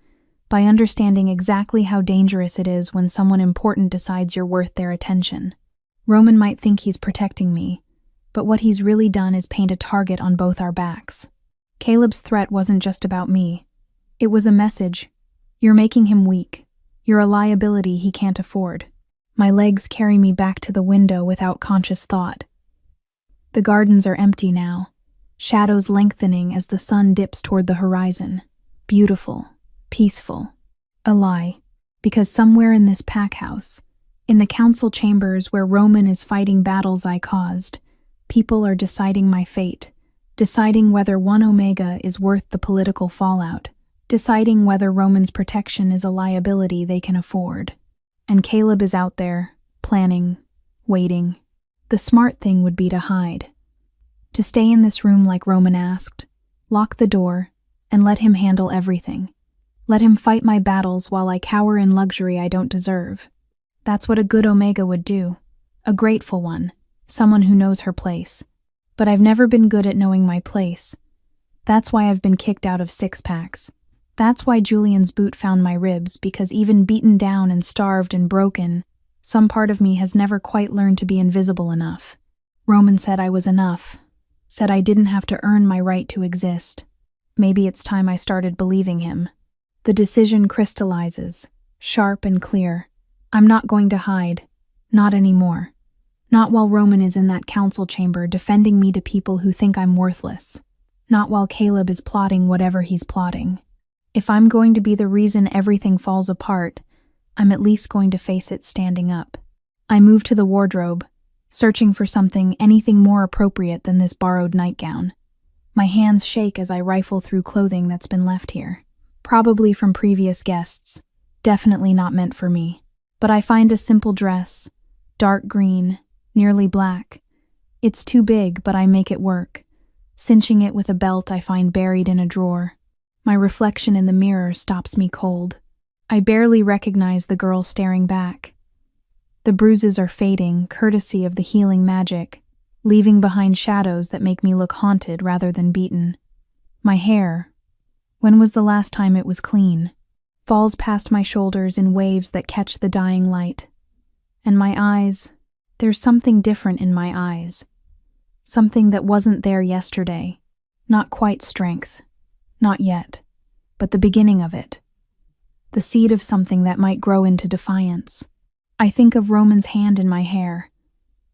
by understanding exactly how dangerous it is when someone important decides you're worth their attention. Roman might think he's protecting me, but what he's really done is paint a target on both our backs. Caleb's threat wasn't just about me. It was a message. You're making him weak. You're a liability he can't afford. My legs carry me back to the window without conscious thought. The gardens are empty now, shadows lengthening as the sun dips toward the horizon. Beautiful, peaceful. A lie, because somewhere in this pack house, in the council chambers where Roman is fighting battles I caused, people are deciding my fate, deciding whether 1 Omega is worth the political fallout, deciding whether Roman's protection is a liability they can afford. And Caleb is out there, planning, waiting. The smart thing would be to hide. To stay in this room like Roman asked, lock the door, and let him handle everything. Let him fight my battles while I cower in luxury I don't deserve. That's what a good Omega would do. A grateful one. Someone who knows her place. But I've never been good at knowing my place. That's why I've been kicked out of 6 packs. That's why Julian's boot found my ribs, because even beaten down and starved and broken, some part of me has never quite learned to be invisible enough. Roman said I was enough. Said I didn't have to earn my right to exist. Maybe it's time I started believing him. The decision crystallizes, sharp and clear. I'm not going to hide. Not anymore. Not while Roman is in that council chamber defending me to people who think I'm worthless. Not while Caleb is plotting whatever he's plotting. If I'm going to be the reason everything falls apart, I'm at least going to face it standing up. I move to the wardrobe, searching for something, anything more appropriate than this borrowed nightgown. My hands shake as I rifle through clothing that's been left here. Probably from previous guests. Definitely not meant for me. But I find a simple dress, dark green, nearly black. It's too big, but I make it work. Cinching it with a belt I find buried in a drawer. My reflection in the mirror stops me cold. I barely recognize the girl staring back. The bruises are fading, courtesy of the healing magic, leaving behind shadows that make me look haunted rather than beaten. My hair, when was the last time it was clean, falls past my shoulders in waves that catch the dying light. And my eyes, there's something different in my eyes. Something that wasn't there yesterday. Not quite strength. Not yet. But the beginning of it. The seed of something that might grow into defiance. I think of Roman's hand in my hair.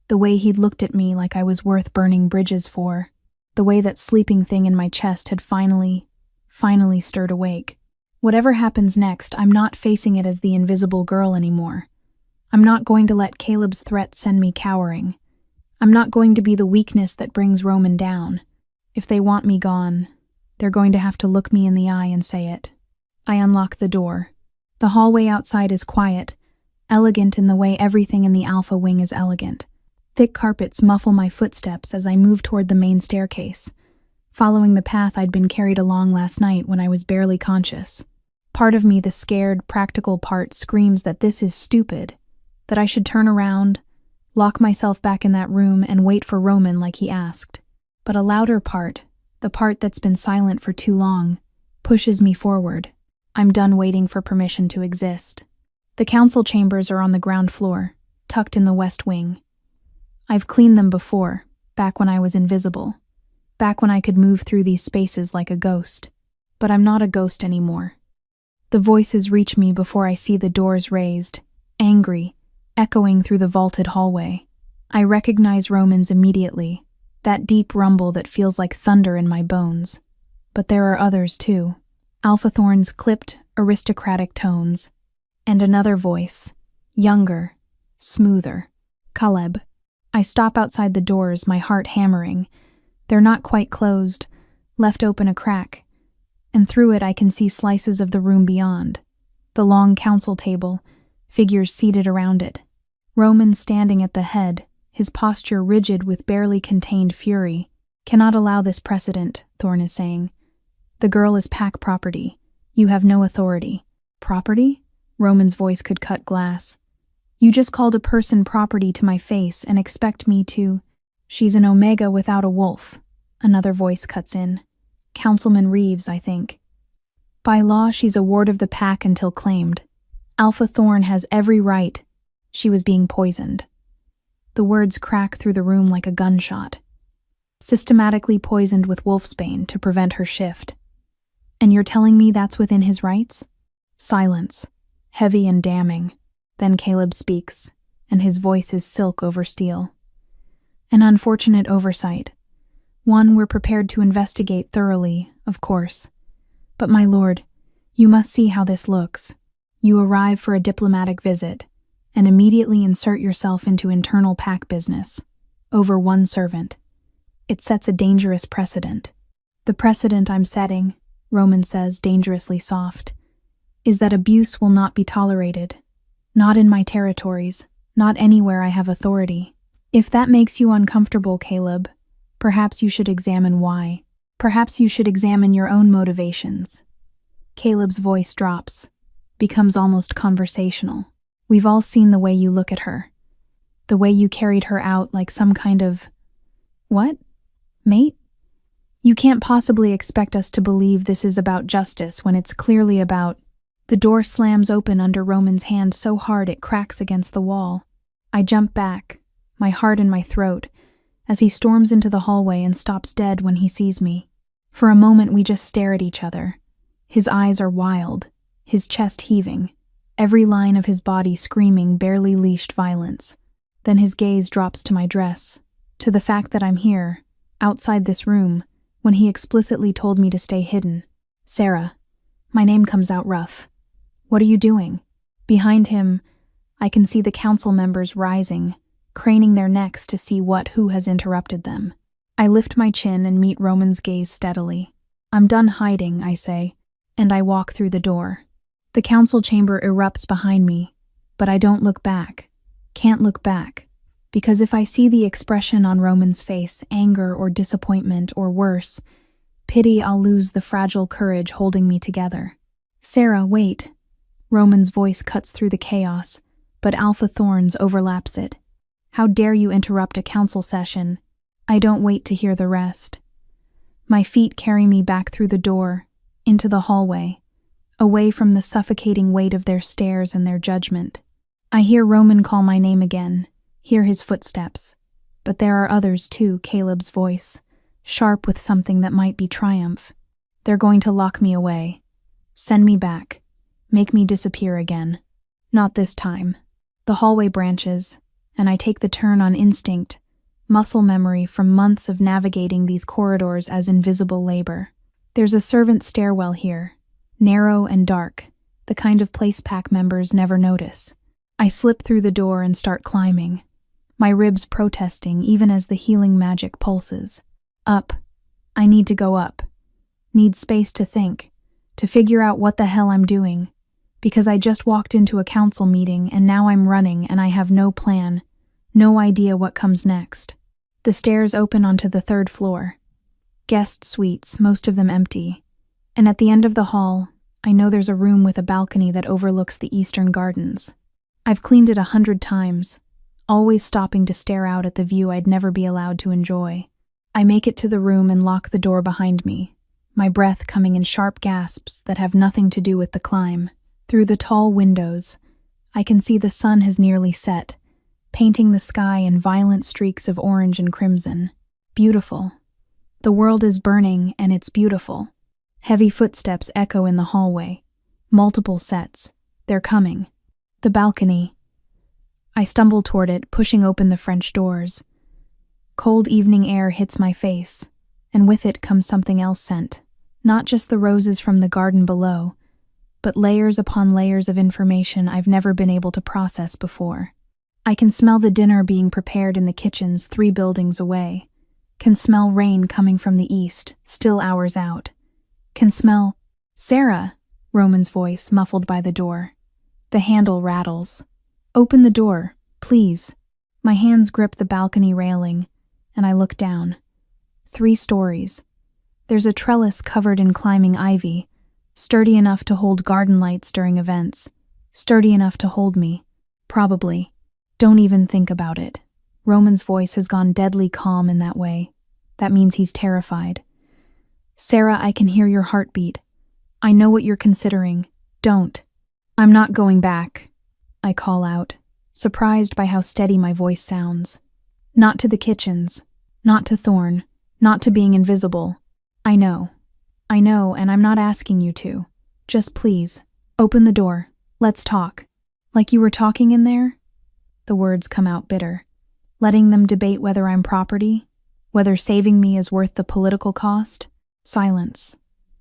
The way he'd looked at me like I was worth burning bridges for. The way that sleeping thing in my chest had finally stirred awake. Whatever happens next, I'm not facing it as the invisible girl anymore. I'm not going to let Caleb's threat send me cowering. I'm not going to be the weakness that brings Roman down. If they want me gone, they're going to have to look me in the eye and say it. I unlock the door. The hallway outside is quiet, elegant in the way everything in the Alpha Wing is elegant. Thick carpets muffle my footsteps as I move toward the main staircase, following the path I'd been carried along last night when I was barely conscious. Part of me, the scared, practical part, screams that this is stupid, that I should turn around, lock myself back in that room, and wait for Roman like he asked. But a louder part, the part that's been silent for too long, pushes me forward. I'm done waiting for permission to exist. The council chambers are on the ground floor, tucked in the west wing. I've cleaned them before, back when I was invisible, back when I could move through these spaces like a ghost. But I'm not a ghost anymore. The voices reach me before I see the doors raised, angry, echoing through the vaulted hallway. I recognize Romans immediately, that deep rumble that feels like thunder in my bones. But there are others too. Alpha Thorn's clipped, aristocratic tones. And another voice, younger, smoother. Caleb. I stop outside the doors, my heart hammering. They're not quite closed, left open a crack, and through it I can see slices of the room beyond. The long council table, figures seated around it. Roman standing at the head, his posture rigid with barely contained fury. Cannot allow this precedent, Thorn is saying. The girl is pack property. You have no authority. Property? Roman's voice could cut glass. You just called a person property to my face and expect me to… She's an omega without a wolf. Another voice cuts in. Councilman Reeves, I think. By law, she's a ward of the pack until claimed. Alpha Thorn has every right. She was being poisoned. The words crack through the room like a gunshot. Systematically poisoned with wolfsbane to prevent her shift. And you're telling me that's within his rights? Silence, heavy and damning. Then Caleb speaks, and his voice is silk over steel. An unfortunate oversight. One we're prepared to investigate thoroughly, of course. But my lord, you must see how this looks. You arrive for a diplomatic visit, and immediately insert yourself into internal pack business, over one servant. It sets a dangerous precedent. The precedent I'm setting, Roman says, dangerously soft, is that abuse will not be tolerated. Not in my territories, not anywhere I have authority. If that makes you uncomfortable, Caleb, perhaps you should examine why. Perhaps you should examine your own motivations. Caleb's voice drops, becomes almost conversational. We've all seen the way you look at her. The way you carried her out like some kind of… What? Mate? You can't possibly expect us to believe this is about justice when it's clearly about… The door slams open under Roman's hand so hard it cracks against the wall. I jump back, my heart in my throat, as he storms into the hallway and stops dead when he sees me. For a moment we just stare at each other. His eyes are wild, his chest heaving, every line of his body screaming barely leashed violence. Then his gaze drops to my dress, to the fact that I'm here, outside this room, when he explicitly told me to stay hidden. Sarah. My name comes out rough. What are you doing? Behind him, I can see the council members rising, craning their necks to see who has interrupted them. I lift my chin and meet Roman's gaze steadily. I'm done hiding, I say, and I walk through the door. The council chamber erupts behind me, but I don't look back. Can't look back, because if I see the expression on Roman's face, anger or disappointment or worse, pity, I'll lose the fragile courage holding me together. Sarah, wait. Roman's voice cuts through the chaos, but Alpha Thorn's overlaps it. How dare you interrupt a council session? I don't wait to hear the rest. My feet carry me back through the door, into the hallway, away from the suffocating weight of their stares and their judgment. I hear Roman call my name again, hear his footsteps. But there are others too, Caleb's voice, sharp with something that might be triumph. They're going to lock me away. Send me back. Make me disappear again. Not this time. The hallway branches, and I take the turn on instinct, muscle memory from months of navigating these corridors as invisible labor. There's a servant stairwell here, narrow and dark, the kind of place pack members never notice. I slip through the door and start climbing, my ribs protesting even as the healing magic pulses. Up. I need to go up. Need space to think, to figure out what the hell I'm doing. Because I just walked into a council meeting and now I'm running and I have no plan, no idea what comes next. The stairs open onto the third floor. Guest suites, most of them empty. And at the end of the hall, I know there's a room with a balcony that overlooks the eastern gardens. I've cleaned it 100 times, always stopping to stare out at the view I'd never be allowed to enjoy. I make it to the room and lock the door behind me, my breath coming in sharp gasps that have nothing to do with the climb. Through the tall windows, I can see the sun has nearly set, painting the sky in violent streaks of orange and crimson. Beautiful. The world is burning, and it's beautiful. Heavy footsteps echo in the hallway. Multiple sets. They're coming. The balcony. I stumble toward it, pushing open the French doors. Cold evening air hits my face, and with it comes something else scent. Not just the roses from the garden below, but layers upon layers of information I've never been able to process before. I can smell the dinner being prepared in the kitchens 3 buildings away. Can smell rain coming from the east, still hours out. Can smell... "Sarah!" Roman's voice, muffled by the door. The handle rattles. "Open the door, please." My hands grip the balcony railing, and I look down. 3 stories. There's a trellis covered in climbing ivy, sturdy enough to hold garden lights during events, sturdy enough to hold me. Probably. Don't even think about it. Roman's voice has gone deadly calm in that way. That means he's terrified. "Sarah, I can hear your heartbeat. I know what you're considering. Don't." "I'm not going back," I call out, surprised by how steady my voice sounds. "Not to the kitchens. Not to Thorne. Not to being invisible. I know, and I'm not asking you to. Just please, open the door. Let's talk." "Like you were talking in there?" The words come out bitter. Letting them debate whether I'm property, whether saving me is worth the political cost. Silence.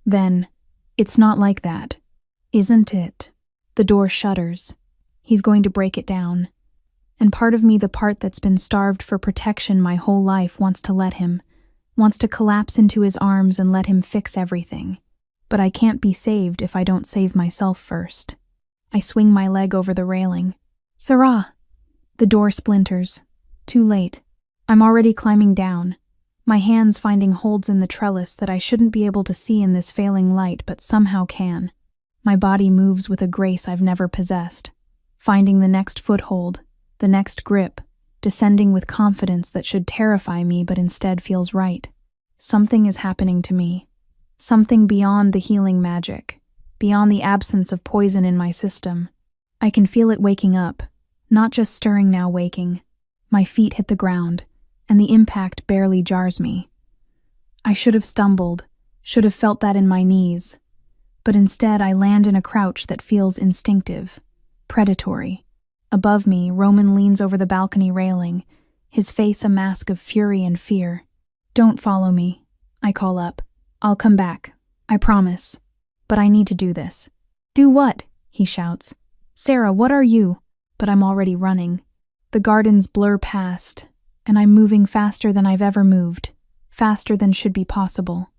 Then, "It's not like that, isn't it?" The door shudders. He's going to break it down. And part of me, the part that's been starved for protection my whole life, wants to let him. Wants to collapse into his arms and let him fix everything. But I can't be saved if I don't save myself first. I swing my leg over the railing. "Sarah!" The door splinters. Too late. I'm already climbing down, my hands finding holds in the trellis that I shouldn't be able to see in this failing light, but somehow can. My body moves with a grace I've never possessed, finding the next foothold, the next grip, descending with confidence that should terrify me but instead feels right. Something is happening to me. Something beyond the healing magic, beyond the absence of poison in my system. I can feel it waking up, not just stirring now, waking. My feet hit the ground, and the impact barely jars me. I should have stumbled, should have felt that in my knees, but instead I land in a crouch that feels instinctive, predatory. Above me, Roman leans over the balcony railing, his face a mask of fury and fear. "Don't follow me," I call up. "I'll come back, I promise. But I need to do this." "Do what?" he shouts. "Sarah, what are you?" But I'm already running. The gardens blur past, and I'm moving faster than I've ever moved, faster than should be possible.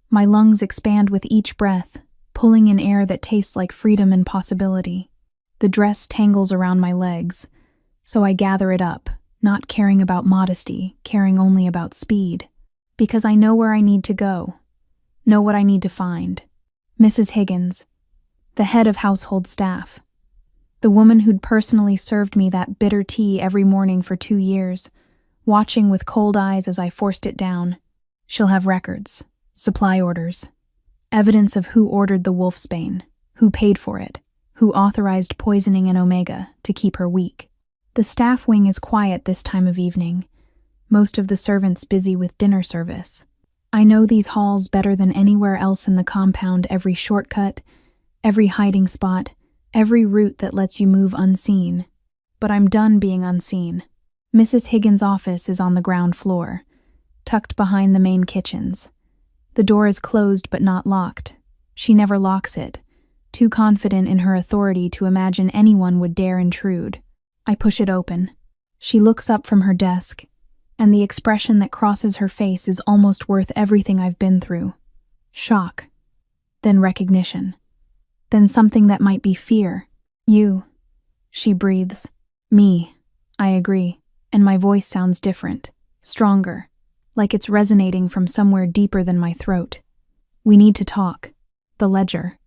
My lungs expand with each breath, pulling in air that tastes like freedom and possibility. The dress tangles around my legs, so I gather it up, not caring about modesty, caring only about speed. Because I know where I need to go, know what I need to find. Mrs. Higgins, the head of household staff. The woman who'd personally served me that bitter tea every morning for 2 years, watching with cold eyes as I forced it down. She'll have records, supply orders, evidence of who ordered the wolfsbane, who paid for it, who authorized poisoning in Omega to keep her weak. The staff wing is quiet this time of evening, most of the servants busy with dinner service. I know these halls better than anywhere else in the compound, every shortcut, every hiding spot, every route that lets you move unseen. But I'm done being unseen. Mrs. Higgins' office is on the ground floor, tucked behind the main kitchens. The door is closed but not locked. She never locks it, too confident in her authority to imagine anyone would dare intrude. I push it open. She looks up from her desk, and the expression that crosses her face is almost worth everything I've been through. Shock. Then recognition. Then something that might be fear. "You," she breathes. "Me," I agree, and my voice sounds different, stronger, like it's resonating from somewhere deeper than my throat. "We need to talk." The ledger.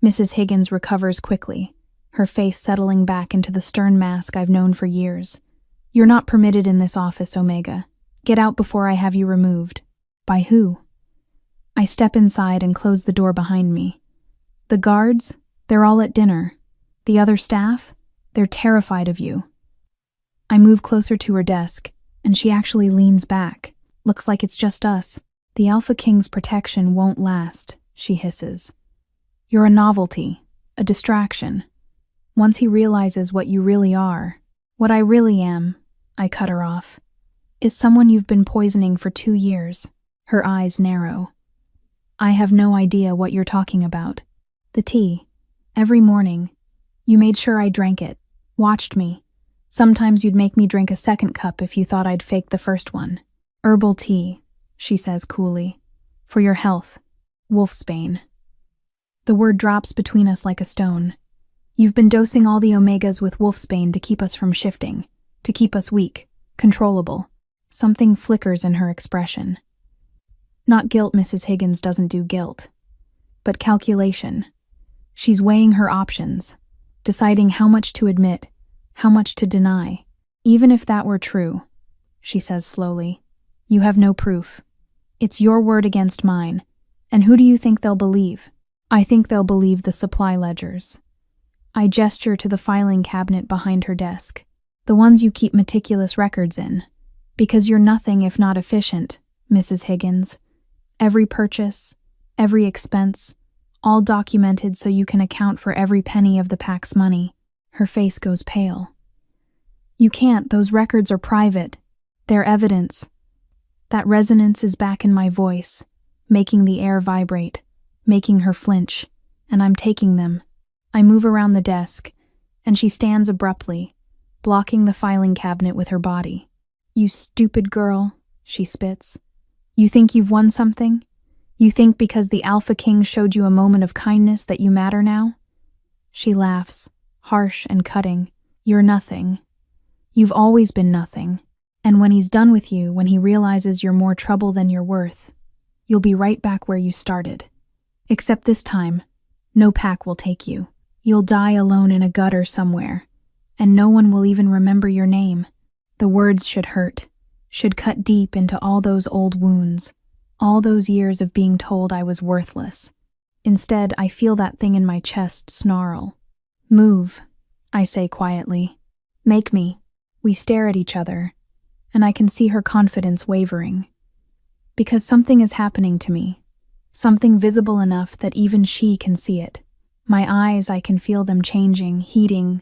Mrs. Higgins recovers quickly, her face settling back into the stern mask I've known for years. "You're not permitted in this office, Omega. Get out before I have you removed." "By who?" I step inside and close the door behind me. "The guards, they're all at dinner. The other staff, they're terrified of you." I move closer to her desk, and she actually leans back. Looks like it's just us. "The Alpha King's protection won't last," she hisses. "You're a novelty, a distraction. Once he realizes what you really are, What I really am, I cut her off, is someone you've been poisoning for 2 years. Her eyes narrow. I have no idea what you're talking about. The tea. Every morning. You made sure I drank it. Watched me. Sometimes you'd make me drink a second cup if you thought I'd fake the first one. Herbal tea, she says coolly. For your health. Wolfsbane. The word drops between us like a stone. You've been dosing all the omegas with wolfsbane to keep us from shifting, to keep us weak, controllable. Something flickers in her expression. Not guilt, Mrs. Higgins doesn't do guilt. But calculation. She's weighing her options, deciding how much to admit, how much to deny. Even if that were true, she says slowly, you have no proof. It's your word against mine, and who do you think they'll believe? I think they'll believe the supply ledgers. I gesture to the filing cabinet behind her desk, the ones you keep meticulous records in, because you're nothing if not efficient, Mrs. Higgins. Every purchase, every expense, all documented so you can account for every penny of the PAC's money. Her face goes pale. You can't, those records are private. They're evidence. That resonance is back in my voice, making the air vibrate, making her flinch, and I'm taking them. I move around the desk, and she stands abruptly, blocking the filing cabinet with her body. You stupid girl, she spits. You think you've won something? You think because the Alpha King showed you a moment of kindness that you matter now? She laughs, harsh and cutting. You're nothing. You've always been nothing. And when he's done with you, when he realizes you're more trouble than you're worth, you'll be right back where you started. Except this time, no PAC will take you. You'll die alone in a gutter somewhere, and no one will even remember your name. The words should hurt, should cut deep into all those old wounds, all those years of being told I was worthless. Instead, I feel that thing in my chest snarl. Move, I say quietly. Make me. We stare at each other, and I can see her confidence wavering. Because something is happening to me, something visible enough that even she can see it. My eyes, I can feel them changing, heating,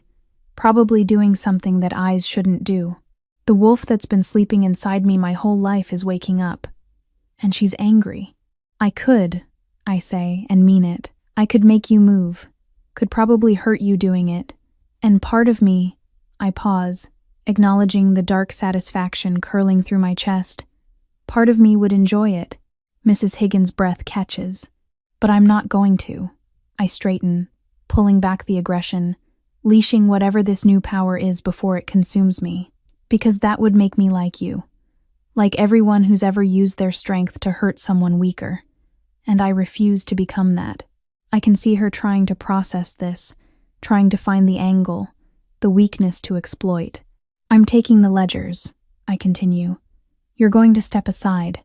probably doing something that eyes shouldn't do. The wolf that's been sleeping inside me my whole life is waking up. And she's angry. I could, I say, and mean it. I could make you move, could probably hurt you doing it. And part of me, I pause, acknowledging the dark satisfaction curling through my chest. Part of me would enjoy it. Mrs. Higgins' breath catches. But I'm not going to. I straighten, pulling back the aggression, leashing whatever this new power is before it consumes me. Because that would make me like you. Like everyone who's ever used their strength to hurt someone weaker. And I refuse to become that. I can see her trying to process this, trying to find the angle, the weakness to exploit. I'm taking the ledgers, I continue. You're going to step aside,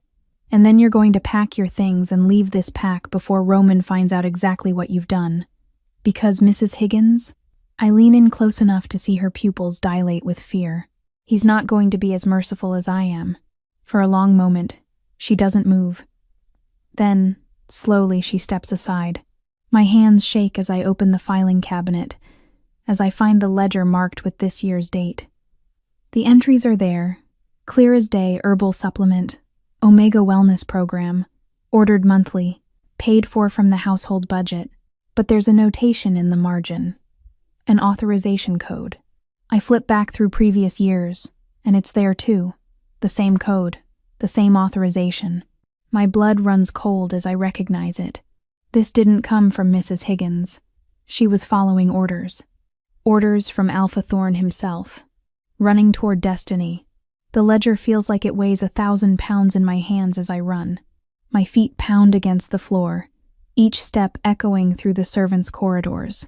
and then you're going to pack your things and leave this PAC before Roman finds out exactly what you've done. Because, Mrs. Higgins, I lean in close enough to see her pupils dilate with fear. He's not going to be as merciful as I am. For a long moment, she doesn't move. Then, slowly, she steps aside. My hands shake as I open the filing cabinet, as I find the ledger marked with this year's date. The entries are there, clear as day: herbal supplement, Omega Wellness Program, ordered monthly, paid for from the household budget. But there's a notation in the margin, an authorization code. I flip back through previous years, and it's there too. The same code, the same authorization. My blood runs cold as I recognize it. This didn't come from Mrs. Higgins. She was following orders. Orders from Alpha Thorne himself. Running toward destiny. The ledger feels like it weighs 1,000 pounds in my hands as I run. My feet pound against the floor, each step echoing through the servants' corridors.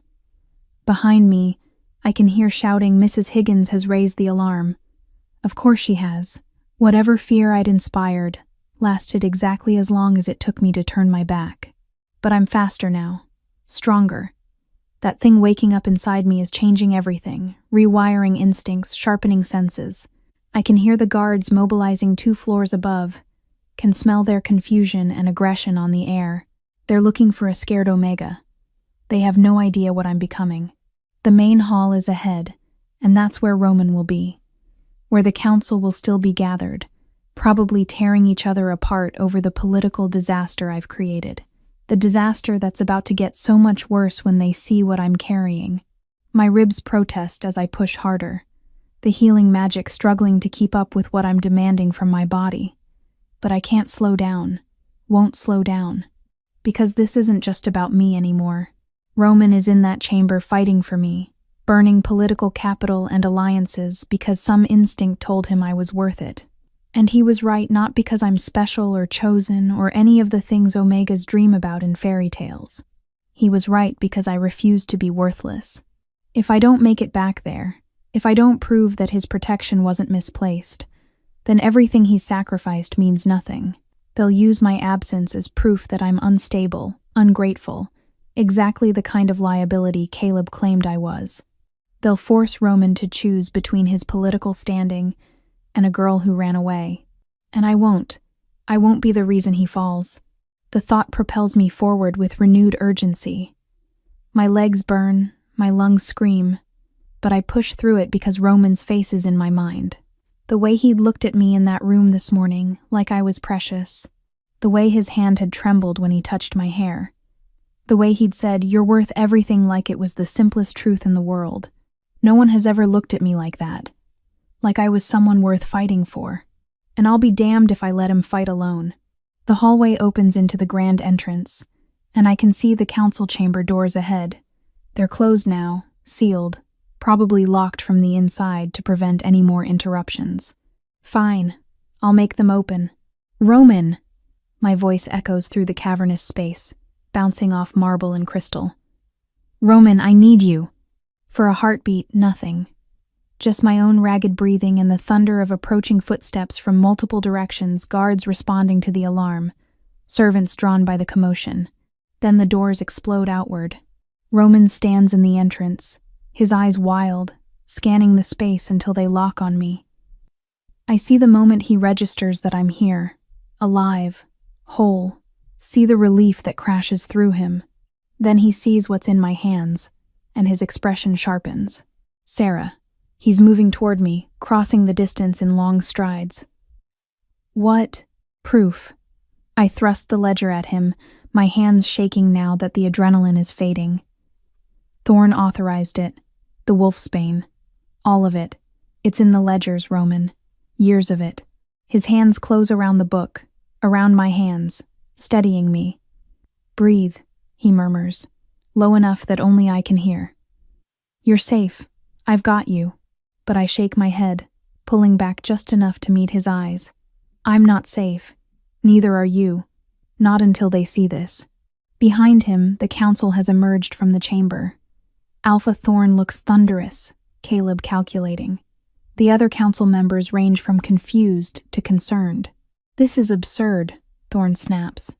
Behind me, I can hear shouting, Mrs. Higgins has raised the alarm. Of course she has. Whatever fear I'd inspired lasted exactly as long as it took me to turn my back. But I'm faster now. Stronger. That thing waking up inside me is changing everything, rewiring instincts, sharpening senses. I can hear the guards mobilizing 2 floors above, can smell their confusion and aggression on the air. They're looking for a scared Omega. They have no idea what I'm becoming. The main hall is ahead, And that's where Roman will be, where the council will still be gathered, probably tearing each other apart over the political disaster I've created. The disaster that's about to get so much worse when they see what I'm carrying. My ribs protest as I push harder, the healing magic struggling to keep up with what I'm demanding from my body. But I can't slow down, won't slow down, because this isn't just about me anymore. Roman is in that chamber fighting for me, burning political capital and alliances because some instinct told him I was worth it. And he was right, not because I'm special or chosen or any of the things Omegas dream about in fairy tales. He was right because I refuse to be worthless. If I don't make it back there, if I don't prove that his protection wasn't misplaced, then everything he sacrificed means nothing. They'll use my absence as proof that I'm unstable, ungrateful, exactly the kind of liability Caleb claimed I was. They'll force Roman to choose between his political standing and a girl who ran away. And I won't. I won't be the reason he falls. The thought propels me forward with renewed urgency. My legs burn, my lungs scream, but I push through it because Roman's face is in my mind. The way he'd looked at me in that room this morning, like I was precious. The way his hand had trembled when he touched my hair. The way he'd said, "You're worth everything," like it was the simplest truth in the world. No one has ever looked at me like that. Like I was someone worth fighting for. And I'll be damned if I let him fight alone. The hallway opens into the grand entrance, and I can see the council chamber doors ahead. They're closed now, sealed, probably locked from the inside to prevent any more interruptions. Fine, I'll make them open. Roman! My voice echoes through the cavernous space, bouncing off marble and crystal. Roman, I need you. For a heartbeat, nothing. Just my own ragged breathing and the thunder of approaching footsteps from multiple directions, guards responding to the alarm, servants drawn by the commotion. Then the doors explode outward. Roman stands in the entrance, his eyes wild, scanning the space until they lock on me. I see the moment he registers that I'm here, alive, whole, see the relief that crashes through him. Then he sees what's in my hands, and his expression sharpens. Sarah. He's moving toward me, crossing the distance in long strides. What? Proof. I thrust the ledger at him, my hands shaking now that the adrenaline is fading. Thorn authorized it. The wolfsbane. All of it. It's in the ledgers, Roman. Years of it. His hands close around the book, around my hands, steadying me. Breathe, he murmurs, low enough that only I can hear. You're safe. I've got you. But I shake my head, pulling back just enough to meet his eyes. I'm not safe. Neither are you. Not until they see this. Behind him, the council has emerged from the chamber. Alpha Thorn looks thunderous, Caleb calculating. The other council members range from confused to concerned. This is absurd, Thorn snaps.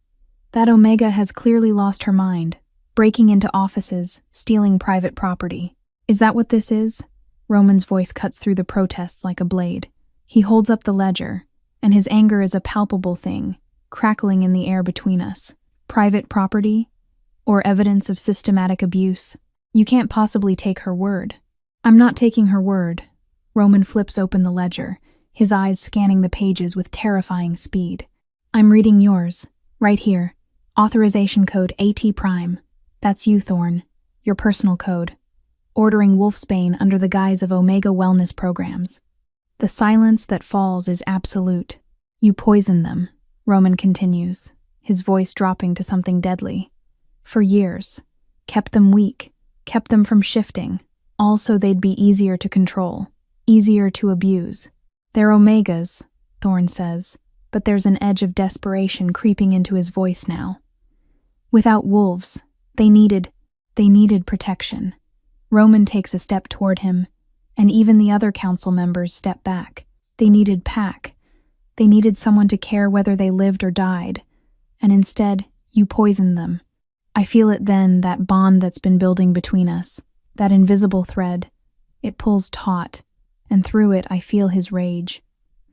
That Omega has clearly lost her mind, breaking into offices, stealing private property. Is that what this is? Roman's voice cuts through the protests like a blade. He holds up the ledger, and his anger is a palpable thing, crackling in the air between us. Private property? Or evidence of systematic abuse? You can't possibly take her word. I'm not taking her word. Roman flips open the ledger, his eyes scanning the pages with terrifying speed. I'm reading yours, right here. Authorization code AT Prime. That's you, Thorn. Your personal code. Ordering wolfsbane under the guise of Omega wellness programs. The silence that falls is absolute. You poison them, Roman continues, his voice dropping to something deadly. For years. Kept them weak, kept them from shifting, all so they'd be easier to control, easier to abuse. They're Omegas, Thorn says, but there's an edge of desperation creeping into his voice now. Without wolves, they needed protection. Roman takes a step toward him, and even the other council members step back. They needed pack. They needed someone to care whether they lived or died, and instead, you poisoned them. I feel it then, that bond that's been building between us, that invisible thread. It pulls taut, and through it I feel his rage.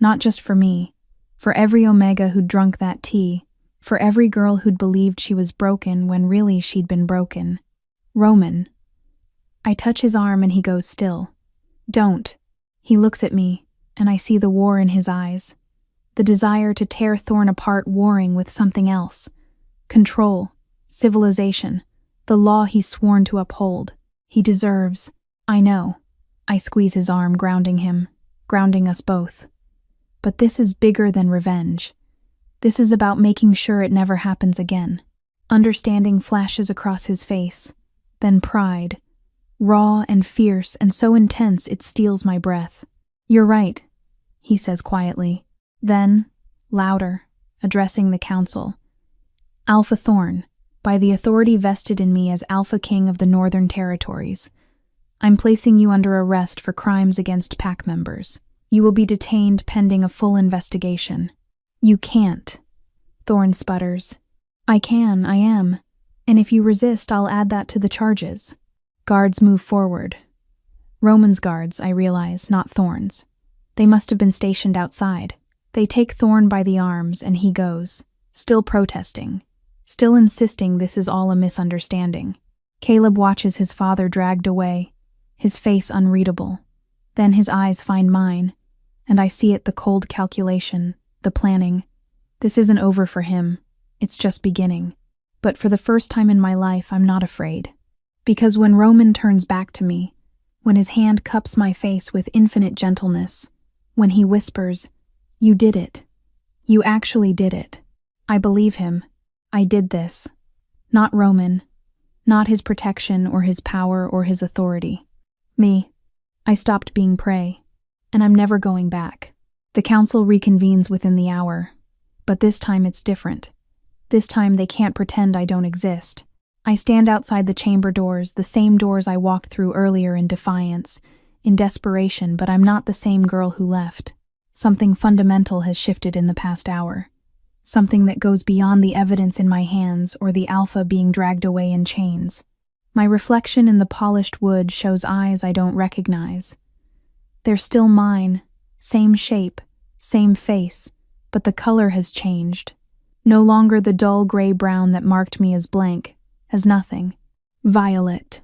Not just for me, for every Omega who'd drunk that tea, for every girl who'd believed she was broken when really she'd been broken. Roman. I touch his arm and he goes still. Don't. He looks at me, and I see the war in his eyes. The desire to tear Thorn apart warring with something else. Control, civilization, the law he's sworn to uphold. He deserves. I know. I squeeze his arm, grounding him, grounding us both. But this is bigger than revenge. This is about making sure it never happens again. Understanding flashes across his face, then pride, raw and fierce and so intense it steals my breath. You're right, he says quietly. Then, louder, addressing the council. Alpha Thorn, by the authority vested in me as Alpha King of the Northern Territories, I'm placing you under arrest for crimes against pack members. You will be detained pending a full investigation. You can't. Thorn sputters. I am. And if you resist, I'll add that to the charges. Guards move forward. Roman's guards, I realize, not Thorn's. They must have been stationed outside. They take Thorn by the arms, and he goes, still protesting, still insisting this is all a misunderstanding. Caleb watches his father dragged away, his face unreadable. Then his eyes find mine, and I see it, the cold calculation, the planning. This isn't over for him. It's just beginning. But for the first time in my life, I'm not afraid. Because when Roman turns back to me, when his hand cups my face with infinite gentleness, when he whispers, "You did it. You actually did it," I believe him. I did this. Not Roman. Not his protection or his power or his authority. Me. I stopped being prey. And I'm never going back. The council reconvenes within the hour. But this time it's different. This time they can't pretend I don't exist. I stand outside the chamber doors, the same doors I walked through earlier in defiance, in desperation, but I'm not the same girl who left. Something fundamental has shifted in the past hour. Something that goes beyond the evidence in my hands or the alpha being dragged away in chains. My reflection in the polished wood shows eyes I don't recognize. They're still mine, same shape, same face, but the color has changed. No longer the dull gray-brown that marked me as blank, as nothing. Violet.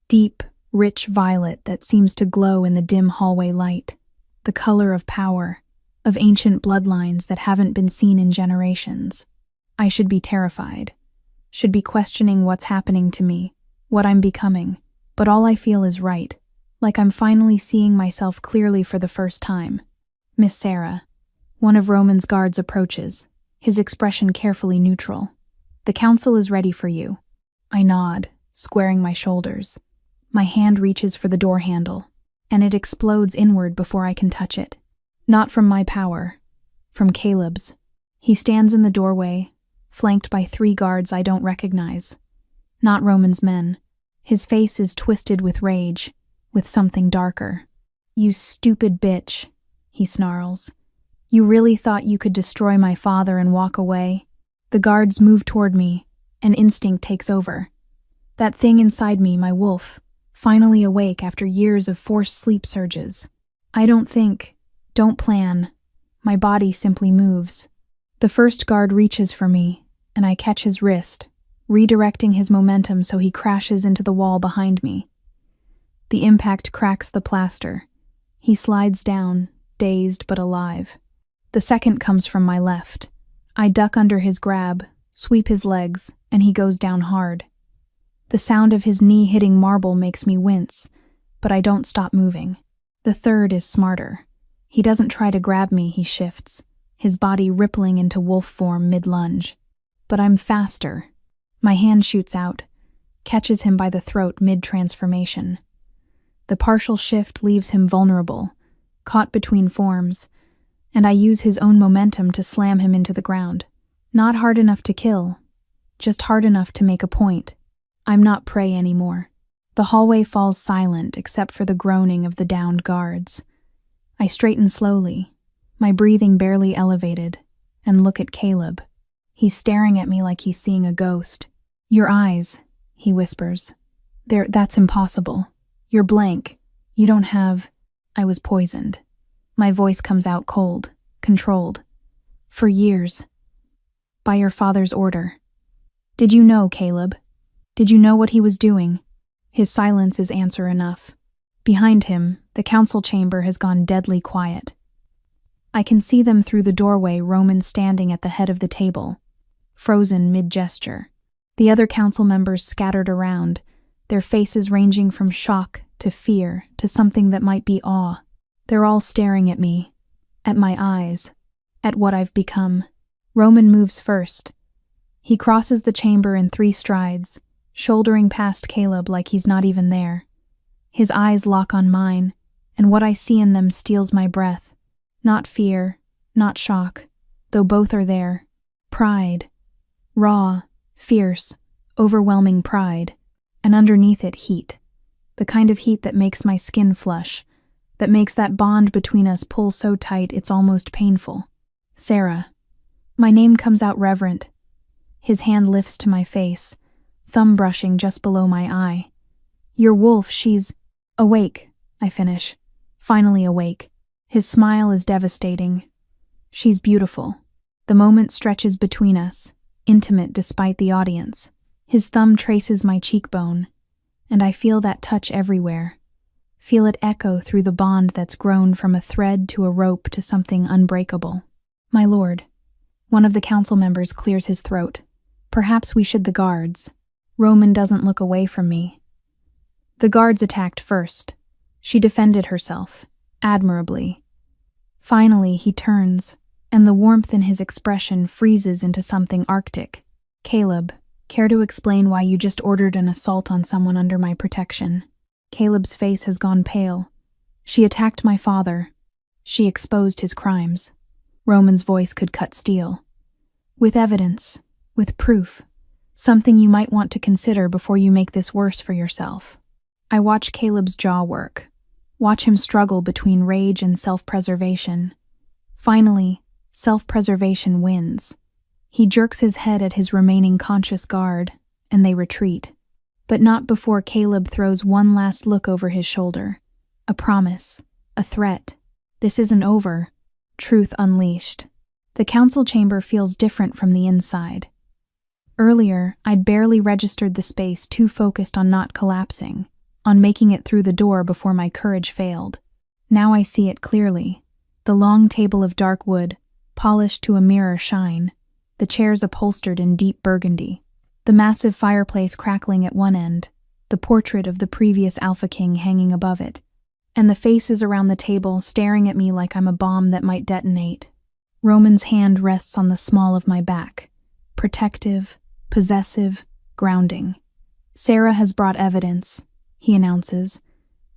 Deep, rich violet that seems to glow in the dim hallway light. The color of power, of ancient bloodlines that haven't been seen in generations. I should be terrified. Should be questioning what's happening to me, what I'm becoming. But all I feel is right, like I'm finally seeing myself clearly for the first time. Miss Sarah. One of Roman's guards approaches, his expression carefully neutral. The council is ready for you. I nod, squaring my shoulders. My hand reaches for the door handle, and it explodes inward before I can touch it. Not from my power, from Caleb's. He stands in the doorway, flanked by 3 guards I don't recognize. Not Roman's men. His face is twisted with rage, with something darker. You stupid bitch, he snarls. You really thought you could destroy my father and walk away? The guards move toward me, and instinct takes over. That thing inside me, my wolf, finally awake after years of forced sleep surges. I don't think, don't plan. My body simply moves. The first guard reaches for me, and I catch his wrist, redirecting his momentum so he crashes into the wall behind me. The impact cracks the plaster. He slides down, dazed but alive. The second comes from my left. I duck under his grab, sweep his legs, and he goes down hard. The sound of his knee hitting marble makes me wince, but I don't stop moving. The third is smarter. He doesn't try to grab me, he shifts, his body rippling into wolf form mid-lunge. But I'm faster. My hand shoots out, catches him by the throat mid-transformation. The partial shift leaves him vulnerable, caught between forms, and I use his own momentum to slam him into the ground. Not hard enough to kill, just hard enough to make a point. I'm not prey anymore. The hallway falls silent except for the groaning of the downed guards. I straighten slowly, my breathing barely elevated, and look at Caleb. He's staring at me like he's seeing a ghost. Your eyes, he whispers. That's impossible. You're blank. You don't have... I was poisoned. My voice comes out cold, controlled. For years. By your father's order. Did you know, Caleb? Did you know what he was doing? His silence is answer enough. Behind him, The council chamber has gone deadly quiet. I can see them through the doorway, Roman standing at the head of the table, frozen mid-gesture. The other council members scattered around, their faces ranging from shock to fear to something that might be awe. They're all staring at me, at my eyes, at what I've become. Roman moves first. He crosses the chamber in 3 strides, shouldering past Caleb like he's not even there. His eyes lock on mine, and what I see in them steals my breath. Not fear, not shock, though both are there. Pride. Raw, fierce, overwhelming pride. And underneath it, heat. The kind of heat that makes my skin flush, that makes that bond between us pull so tight it's almost painful. Sarah. My name comes out reverent. His hand lifts to my face, thumb brushing just below my eye. Your wolf, she's awake, I finish. Finally awake. His smile is devastating. She's beautiful. The moment stretches between us, intimate despite the audience. His thumb traces my cheekbone, and I feel that touch everywhere. Feel it echo through the bond that's grown from a thread to a rope to something unbreakable. My lord. One of the council members clears his throat. Perhaps we should the guards. Roman doesn't look away from me. The guards attacked first. She defended herself, admirably. Finally, he turns, and the warmth in his expression freezes into something arctic. Caleb, care to explain why you just ordered an assault on someone under my protection? Caleb's face has gone pale. She attacked my father. She exposed his crimes. Roman's voice could cut steel. With evidence, with proof, something you might want to consider before you make this worse for yourself. I watch Caleb's jaw work. Watch him struggle between rage and self-preservation. Finally, self-preservation wins. He jerks his head at his remaining conscious guard, and they retreat. But not before Caleb throws one last look over his shoulder. A promise, a threat. This isn't over. Truth unleashed. The council chamber feels different from the inside. Earlier, I'd barely registered the space, too focused on not collapsing, on making it through the door before my courage failed. Now I see it clearly. The long table of dark wood, polished to a mirror shine, the chairs upholstered in deep burgundy, the massive fireplace crackling at one end, the portrait of the previous Alpha King hanging above it, and the faces around the table staring at me like I'm a bomb that might detonate. Roman's hand rests on the small of my back, protective, possessive, grounding. Sarah has brought evidence, he announces,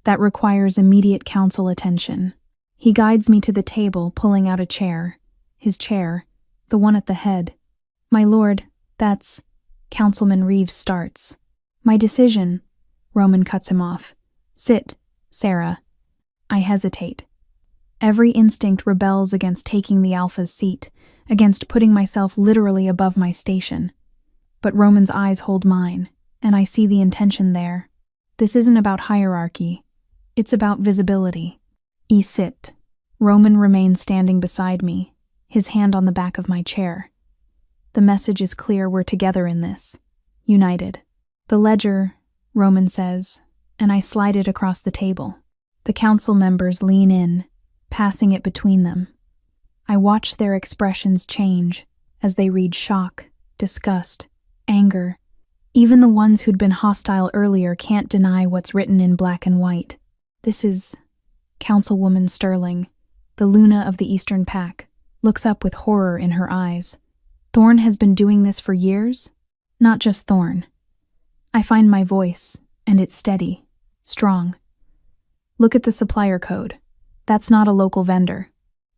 that requires immediate council attention. He guides me to the table, pulling out a chair. His chair, the one at the head. My lord, that's... Councilman Reeves starts. My decision. Roman cuts him off. Sit, Sarah. I hesitate. Every instinct rebels against taking the Alpha's seat, against putting myself literally above my station. But Roman's eyes hold mine, and I see the intention there. This isn't about hierarchy. It's about visibility. Sit. Roman remains standing beside me, his hand on the back of my chair. The message is clear, we're together in this. United. The ledger, Roman says, and I slide it across the table. The council members lean in, passing it between them. I watch their expressions change as they read shock, disgust, anger. Even the ones who'd been hostile earlier can't deny what's written in black and white. This is... Councilwoman Sterling, the Luna of the Eastern Pack, looks up with horror in her eyes. Thorne has been doing this for years? Not just Thorne. I find my voice, and it's steady, strong. Look at the supplier code. That's not a local vendor.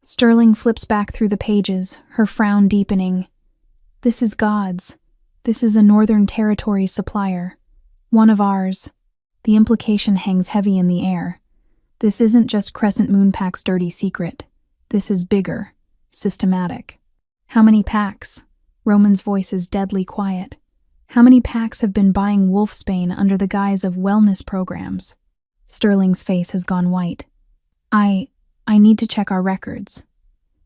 Sterling flips back through the pages, her frown deepening. This is God's. This is a Northern Territory supplier. One of ours. The implication hangs heavy in the air. This isn't just Crescent Moon Pack's dirty secret. This is bigger, systematic. How many packs? Roman's voice is deadly quiet. How many packs have been buying wolfsbane under the guise of wellness programs? Sterling's face has gone white. I need to check our records.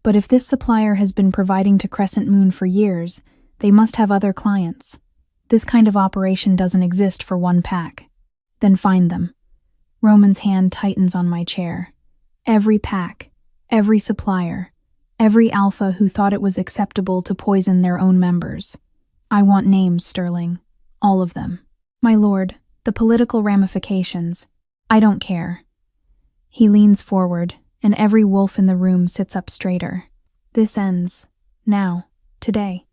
But if this supplier has been providing to Crescent Moon for years, they must have other clients. This kind of operation doesn't exist for one pack. Then find them. Roman's hand tightens on my chair. Every pack, every supplier, every alpha who thought it was acceptable to poison their own members. I want names, Sterling. All of them. My lord, the political ramifications. I don't care. He leans forward, and every wolf in the room sits up straighter. This ends. Now. Today.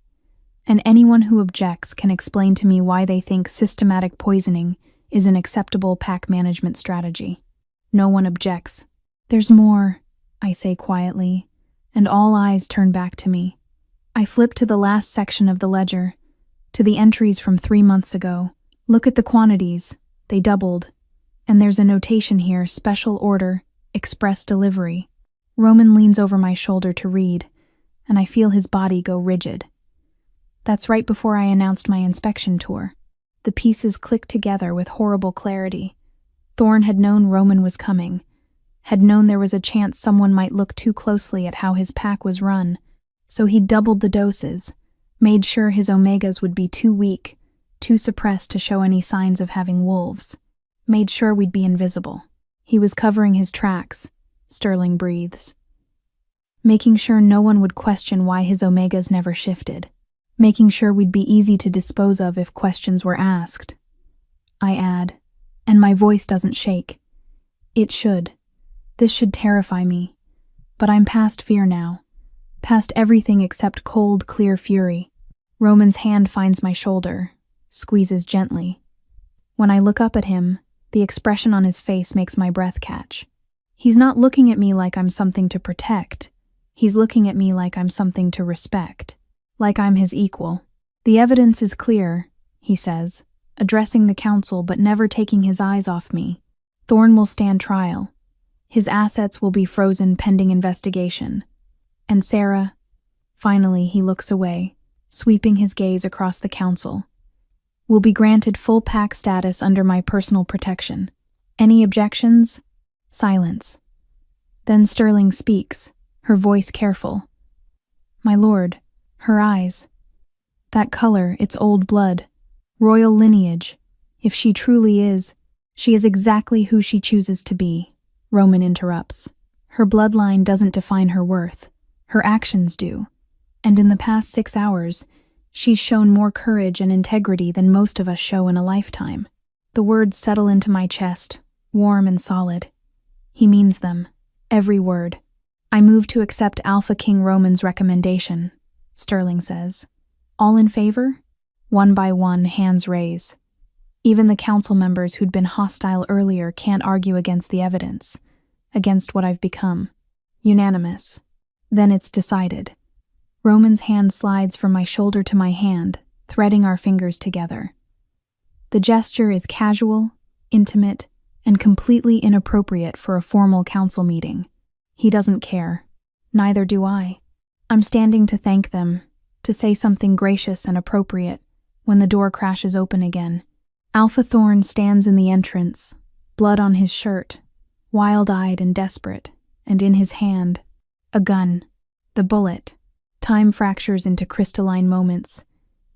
And anyone who objects can explain to me why they think systematic poisoning is an acceptable pack management strategy. No one objects. There's more, I say quietly, and all eyes turn back to me. I flip to the last section of the ledger, to the entries from 3 months ago. Look at the quantities. They doubled. And there's a notation here, special order, express delivery. Roman leans over my shoulder to read, and I feel his body go rigid. That's right before I announced my inspection tour. The pieces clicked together with horrible clarity. Thorne had known Roman was coming, had known there was a chance someone might look too closely at how his pack was run, so he doubled the doses, made sure his omegas would be too weak, too suppressed to show any signs of having wolves, made sure we'd be invisible. He was covering his tracks, Sterling breathes. Making sure no one would question why his omegas never shifted. Making sure we'd be easy to dispose of if questions were asked. I add, and my voice doesn't shake. It should. This should terrify me. But I'm past fear now. Past everything except cold, clear fury. Roman's hand finds my shoulder, squeezes gently. When I look up at him, the expression on his face makes my breath catch. He's not looking at me like I'm something to protect. He's looking at me like I'm something to respect. Like I'm his equal. The evidence is clear, he says, addressing the council but never taking his eyes off me. Thorne will stand trial. His assets will be frozen pending investigation. And Sarah, finally he looks away, sweeping his gaze across the council, will be granted full pack status under my personal protection. Any objections? Silence. Then Sterling speaks, her voice careful. My lord, her eyes. That color, it's old blood. Royal lineage. If she truly is, she is exactly who she chooses to be. Roman interrupts. Her bloodline doesn't define her worth. Her actions do. And in the past 6 hours, she's shown more courage and integrity than most of us show in a lifetime. The words settle into my chest, warm and solid. He means them. Every word. I move to accept Alpha King Roman's recommendation, Sterling says. All in favor? One by one, hands raise. Even the council members who'd been hostile earlier can't argue against the evidence, against what I've become. Unanimous. Then it's decided. Roman's hand slides from my shoulder to my hand, threading our fingers together. The gesture is casual, intimate, and completely inappropriate for a formal council meeting. He doesn't care. Neither do I. I'm standing to thank them, to say something gracious and appropriate, when the door crashes open again. Alpha Thorne stands in the entrance, blood on his shirt, wild-eyed and desperate, and in his hand, a gun. The bullet. Time fractures into crystalline moments,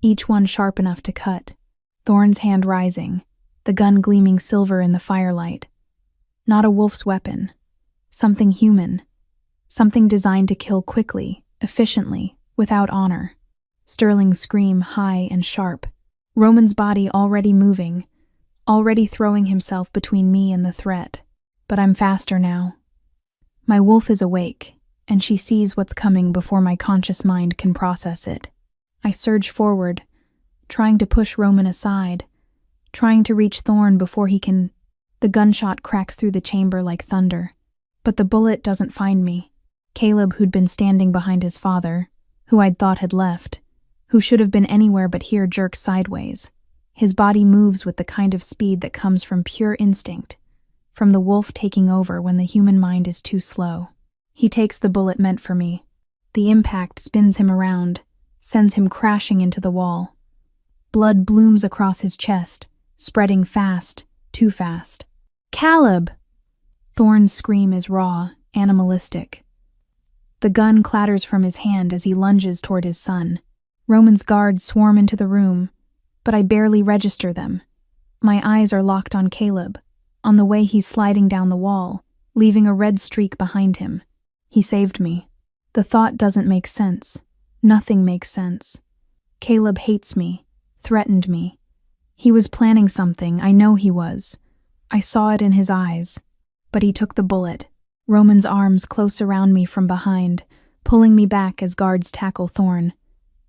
each one sharp enough to cut. Thorne's hand rising, the gun gleaming silver in the firelight. Not a wolf's weapon. Something human. Something designed to kill quickly, efficiently, without honor. Sterling's scream high and sharp. Roman's body already moving, already throwing himself between me and the threat. But I'm faster now. My wolf is awake, and she sees what's coming before my conscious mind can process it. I surge forward, trying to push Roman aside, trying to reach Thorne before he can. The gunshot cracks through the chamber like thunder. But the bullet doesn't find me. Caleb, who'd been standing behind his father, who I'd thought had left, who should have been anywhere but here, jerks sideways. His body moves with the kind of speed that comes from pure instinct, from the wolf taking over when the human mind is too slow. He takes the bullet meant for me. The impact spins him around, sends him crashing into the wall. Blood blooms across his chest, spreading fast, too fast. Caleb! Thorne's scream is raw, animalistic. The gun clatters from his hand as he lunges toward his son. Roman's guards swarm into the room, but I barely register them. My eyes are locked on Caleb, On the way, he's sliding down the wall, leaving a red streak behind him. He saved me. The thought doesn't make sense. Nothing makes sense. Caleb hates me, threatened me. He was planning something, I know he was. I saw it in his eyes. But he took the bullet. Roman's arms close around me from behind, pulling me back as guards tackle Thorn.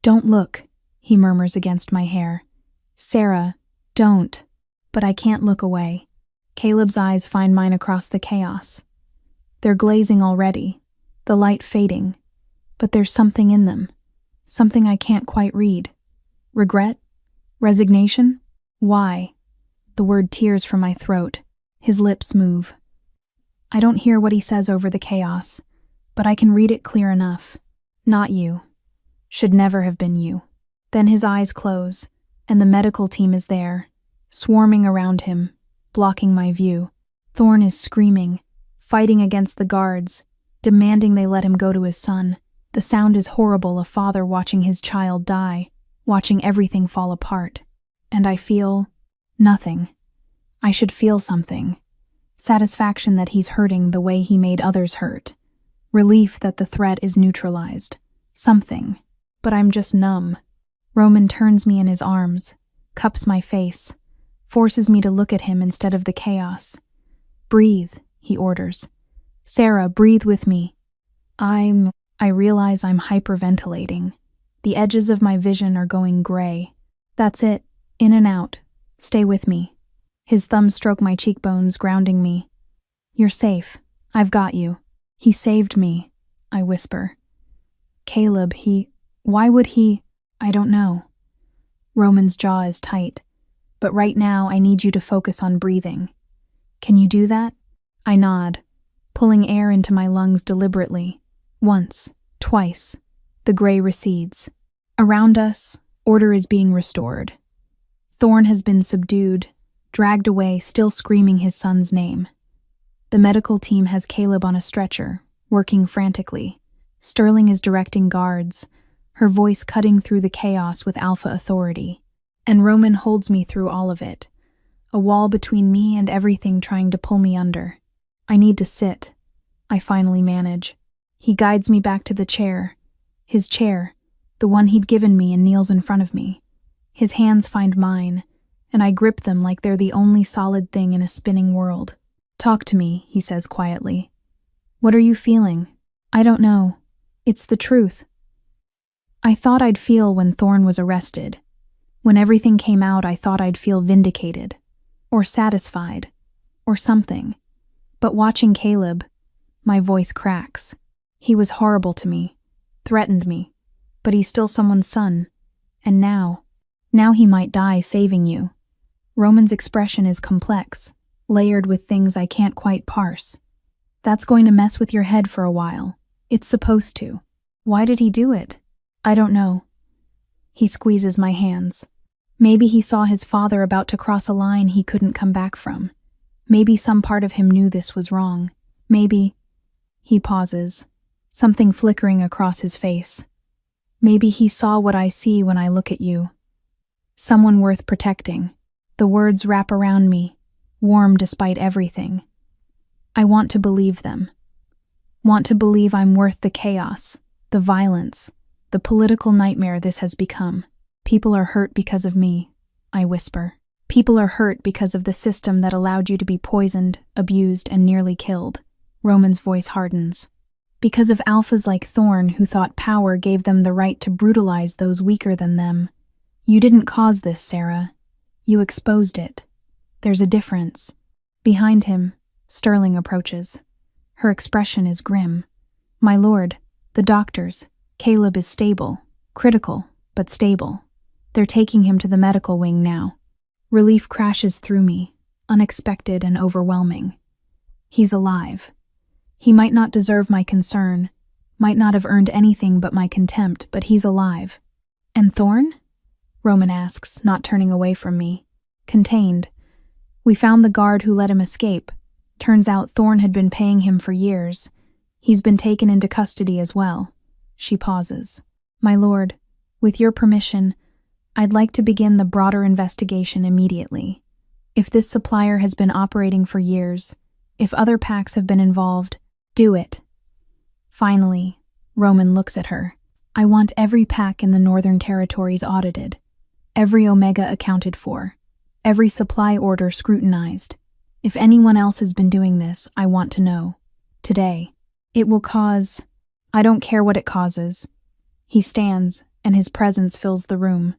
"Don't look," he murmurs against my hair. "Sarah, don't." But I can't look away. Caleb's eyes find mine across the chaos. They're glazing already, the light fading, but there's something in them, something I can't quite read. Regret? Resignation? Why? The word tears from my throat. His lips move. I don't hear what he says over the chaos, but I can read it clear enough. Not you. Should never have been you. Then his eyes close, and the medical team is there, swarming around him, blocking my view. Thorn is screaming, fighting against the guards, demanding they let him go to his son. The sound is horrible, a father watching his child die, watching everything fall apart. And I feel nothing. I should feel something. Satisfaction that he's hurting the way he made others hurt. Relief that the threat is neutralized. Something. But I'm just numb. Roman turns me in his arms, cups my face, forces me to look at him instead of the chaos. "Breathe," he orders. "Sarah, breathe with me." I realize I'm hyperventilating. The edges of my vision are going gray. "That's it. In and out. Stay with me." His thumbs stroke my cheekbones, grounding me. "You're safe. I've got you." "He saved me," I whisper. "Caleb, why would he? I don't know." Roman's jaw is tight. "But right now I need you to focus on breathing. Can you do that?" I nod, pulling air into my lungs deliberately. Once, twice. The gray recedes. Around us, order is being restored. Thorn has been subdued, dragged away, still screaming his son's name. The medical team has Caleb on a stretcher, working frantically. Sterling is directing guards, her voice cutting through the chaos with alpha authority. And Roman holds me through all of it, a wall between me and everything trying to pull me under. I need to sit. I finally manage. He guides me back to the chair. His chair, the one he'd given me, and kneels in front of me. His hands find mine, and I grip them like they're the only solid thing in a spinning world. "Talk to me," he says quietly. "What are you feeling?" "I don't know. It's the truth. I thought I'd feel when Thorn was arrested. When everything came out, I thought I'd feel vindicated, or satisfied, or something. But watching Caleb, my voice cracks. He was horrible to me, threatened me, but he's still someone's son. And now he might die saving you." Roman's expression is complex, layered with things I can't quite parse. "That's going to mess with your head for a while. It's supposed to." "Why did he do it?" "I don't know." He squeezes my hands. Maybe he saw his father about to cross a line he couldn't come back from. Maybe some part of him knew this was wrong. Maybe... He pauses, something flickering across his face. "Maybe he saw what I see when I look at you. Someone worth protecting." The words wrap around me, warm despite everything. I want to believe them. Want to believe I'm worth the chaos, the violence, the political nightmare this has become. "People are hurt because of me," I whisper. "People are hurt because of the system that allowed you to be poisoned, abused, and nearly killed." Roman's voice hardens. "Because of alphas like Thorn who thought power gave them the right to brutalize those weaker than them. You didn't cause this, Sarah. You exposed it. There's a difference." Behind him, Sterling approaches. Her expression is grim. "My lord, the doctors. Caleb is stable. Critical, but stable. They're taking him to the medical wing now." Relief crashes through me, unexpected and overwhelming. He's alive. He might not deserve my concern, might not have earned anything but my contempt, but he's alive. "And Thorn?" Roman asks, not turning away from me. "Contained. We found the guard who let him escape. Turns out Thorn had been paying him for years. He's been taken into custody as well." She pauses. "My lord, with your permission, I'd like to begin the broader investigation immediately. If this supplier has been operating for years, if other packs have been involved, do it. Finally, Roman looks at her. I want every pack in the Northern Territories audited, every Omega accounted for, every supply order scrutinized. If anyone else has been doing this, I want to know. Today. It will cause... I don't care what it causes. He stands, and his presence fills the room.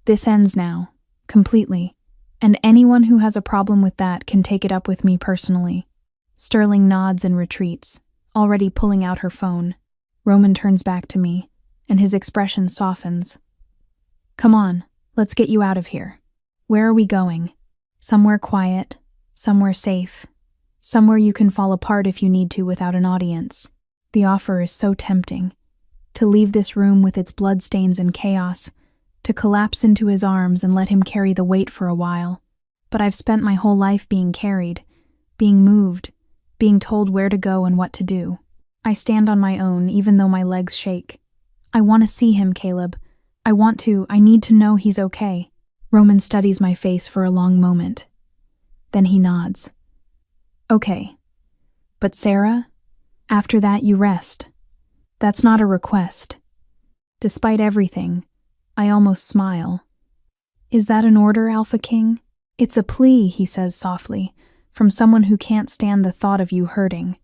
This ends now, completely, and anyone who has a problem with that can take it up with me personally. Sterling nods and retreats, already pulling out her phone. Roman turns back to me, and his expression softens. Come on, let's get you out of here. Where are we going? Somewhere quiet, somewhere safe, somewhere you can fall apart if you need to without an audience. The offer is so tempting. To leave this room with its bloodstains and chaos, to collapse into his arms and let him carry the weight for a while. But I've spent my whole life being carried, being moved, being told where to go and what to do. I stand on my own even though my legs shake. I want to see him, Caleb. I need to know he's okay. Roman studies my face for a long moment. Then he nods. Okay. But Sarah, after that you rest. That's not a request. Despite everything, I almost smile. Is that an order, Alpha King? It's a plea, he says softly, from someone who can't stand the thought of you hurting.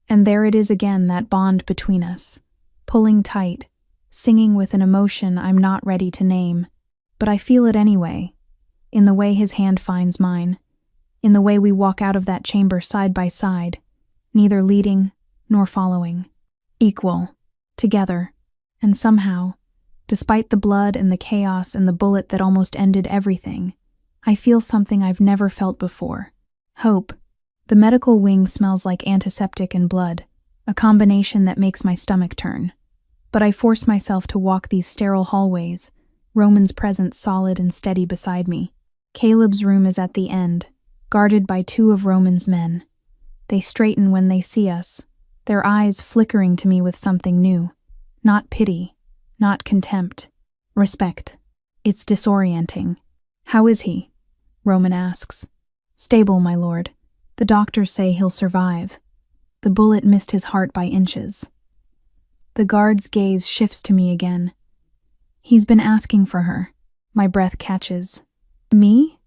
And there it is again, that bond between us, pulling tight, singing with an emotion I'm not ready to name. But I feel it anyway, in the way his hand finds mine, in the way we walk out of that chamber side by side, neither leading nor following, equal, together, and somehow, despite the blood and the chaos and the bullet that almost ended everything, I feel something I've never felt before. Hope. The medical wing smells like antiseptic and blood, a combination that makes my stomach turn. But I force myself to walk these sterile hallways, Roman's presence solid and steady beside me. Caleb's room is at the end, guarded by 2 of Roman's men. They straighten when they see us, their eyes flickering to me with something new. Not pity, not contempt, respect. It's disorienting. How is he? Roman asks. Stable, my lord. The doctors say he'll survive. The bullet missed his heart by inches. The guard's gaze shifts to me again. He's been asking for her. My breath catches. Me?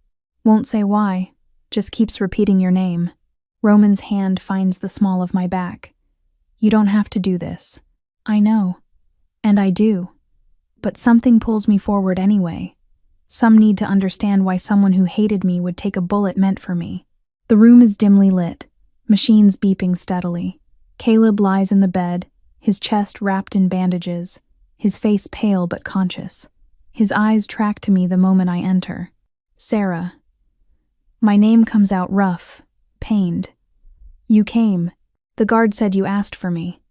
Won't say why. Just keeps repeating your name. Roman's hand finds the small of my back. You don't have to do this. I know. And I do. But something pulls me forward anyway. Some need to understand why someone who hated me would take a bullet meant for me. The room is dimly lit, machines beeping steadily. Caleb lies in the bed, his chest wrapped in bandages, his face pale but conscious. His eyes track to me the moment I enter. Sarah. My name comes out rough, pained. You came. The guard said you asked for me.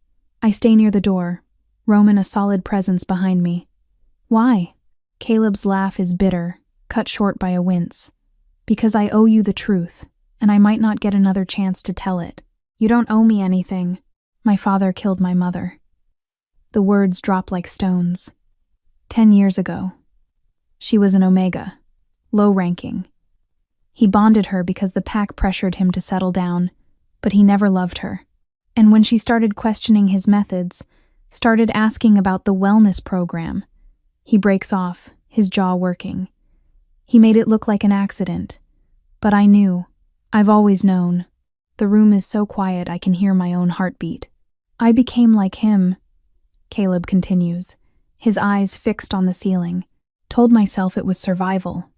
I stay near the door, Roman a solid presence behind me. Why? Caleb's laugh is bitter, cut short by a wince. Because I owe you the truth, and I might not get another chance to tell it. You don't owe me anything. My father killed my mother. The words drop like stones. 10 years ago. She was an Omega, low-ranking. He bonded her because the pack pressured him to settle down, but he never loved her. And when she started questioning his methods, started asking about the wellness program, he breaks off, his jaw working. He made it look like an accident. But I knew. I've always known. The room is so quiet I can hear my own heartbeat. I became like him, Caleb continues, his eyes fixed on the ceiling. Told myself it was survival,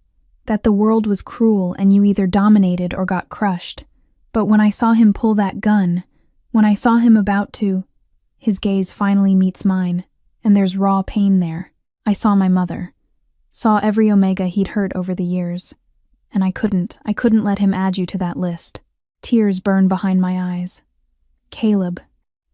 that the world was cruel and you either dominated or got crushed. But when I saw him pull that gun, when I saw him about to, his gaze finally meets mine, and there's raw pain there. I saw my mother, saw every Omega he'd hurt over the years, and I couldn't let him add you to that list. Tears burn behind my eyes. Caleb,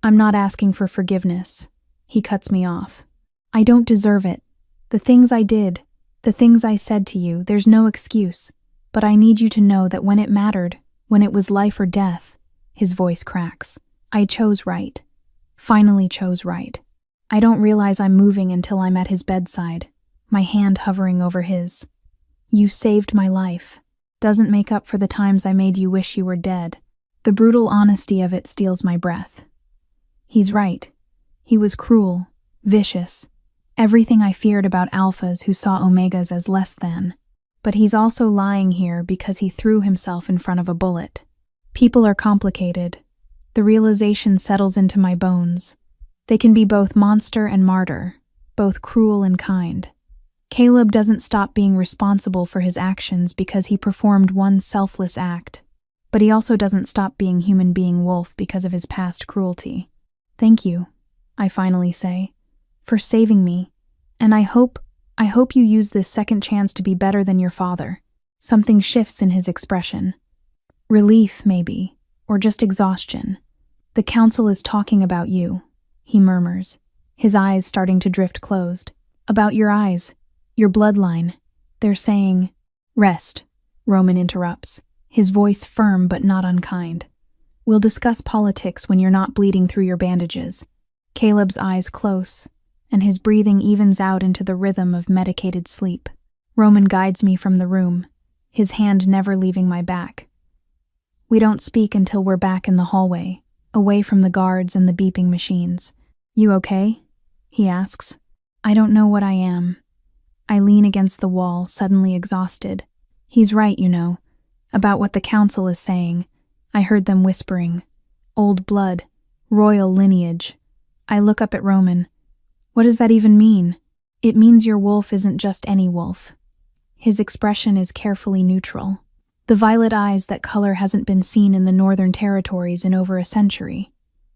I'm not asking for forgiveness. He cuts me off. I don't deserve it. The things I did, the things I said to you, there's no excuse. But I need you to know that when it mattered, when it was life or death, his voice cracks. I chose right. Finally chose right. I don't realize I'm moving until I'm at his bedside, my hand hovering over his. You saved my life. doesn't make up for the times I made you wish you were dead. The brutal honesty of it steals my breath. He's right. He was cruel, vicious, everything I feared about alphas who saw omegas as less than. But he's also lying here because he threw himself in front of a bullet. People are complicated. The realization settles into my bones. They can be both monster and martyr, both cruel and kind. Caleb doesn't stop being responsible for his actions because he performed one selfless act, but he also doesn't stop being human being wolf because of his past cruelty. Thank you, I finally say, for saving me, and I hope you use this second chance to be better than your father. Something shifts in his expression. Relief, maybe, or just exhaustion. The council is talking about you, he murmurs, his eyes starting to drift closed. About your eyes. Your bloodline. They're saying, rest, Roman interrupts, his voice firm but not unkind. We'll discuss politics when you're not bleeding through your bandages. Caleb's eyes close, and his breathing evens out into the rhythm of medicated sleep. Roman guides me from the room, his hand never leaving my back. We don't speak until we're back in the hallway, away from the guards and the beeping machines. You okay? He asks. I don't know what I am. I lean against the wall, suddenly exhausted. He's right, you know, about what the council is saying. I heard them whispering. Old blood, royal lineage. I look up at Roman. What does that even mean? It means your wolf isn't just any wolf. His expression is carefully neutral. The violet eyes that color hasn't been seen in the Northern Territories in over a century.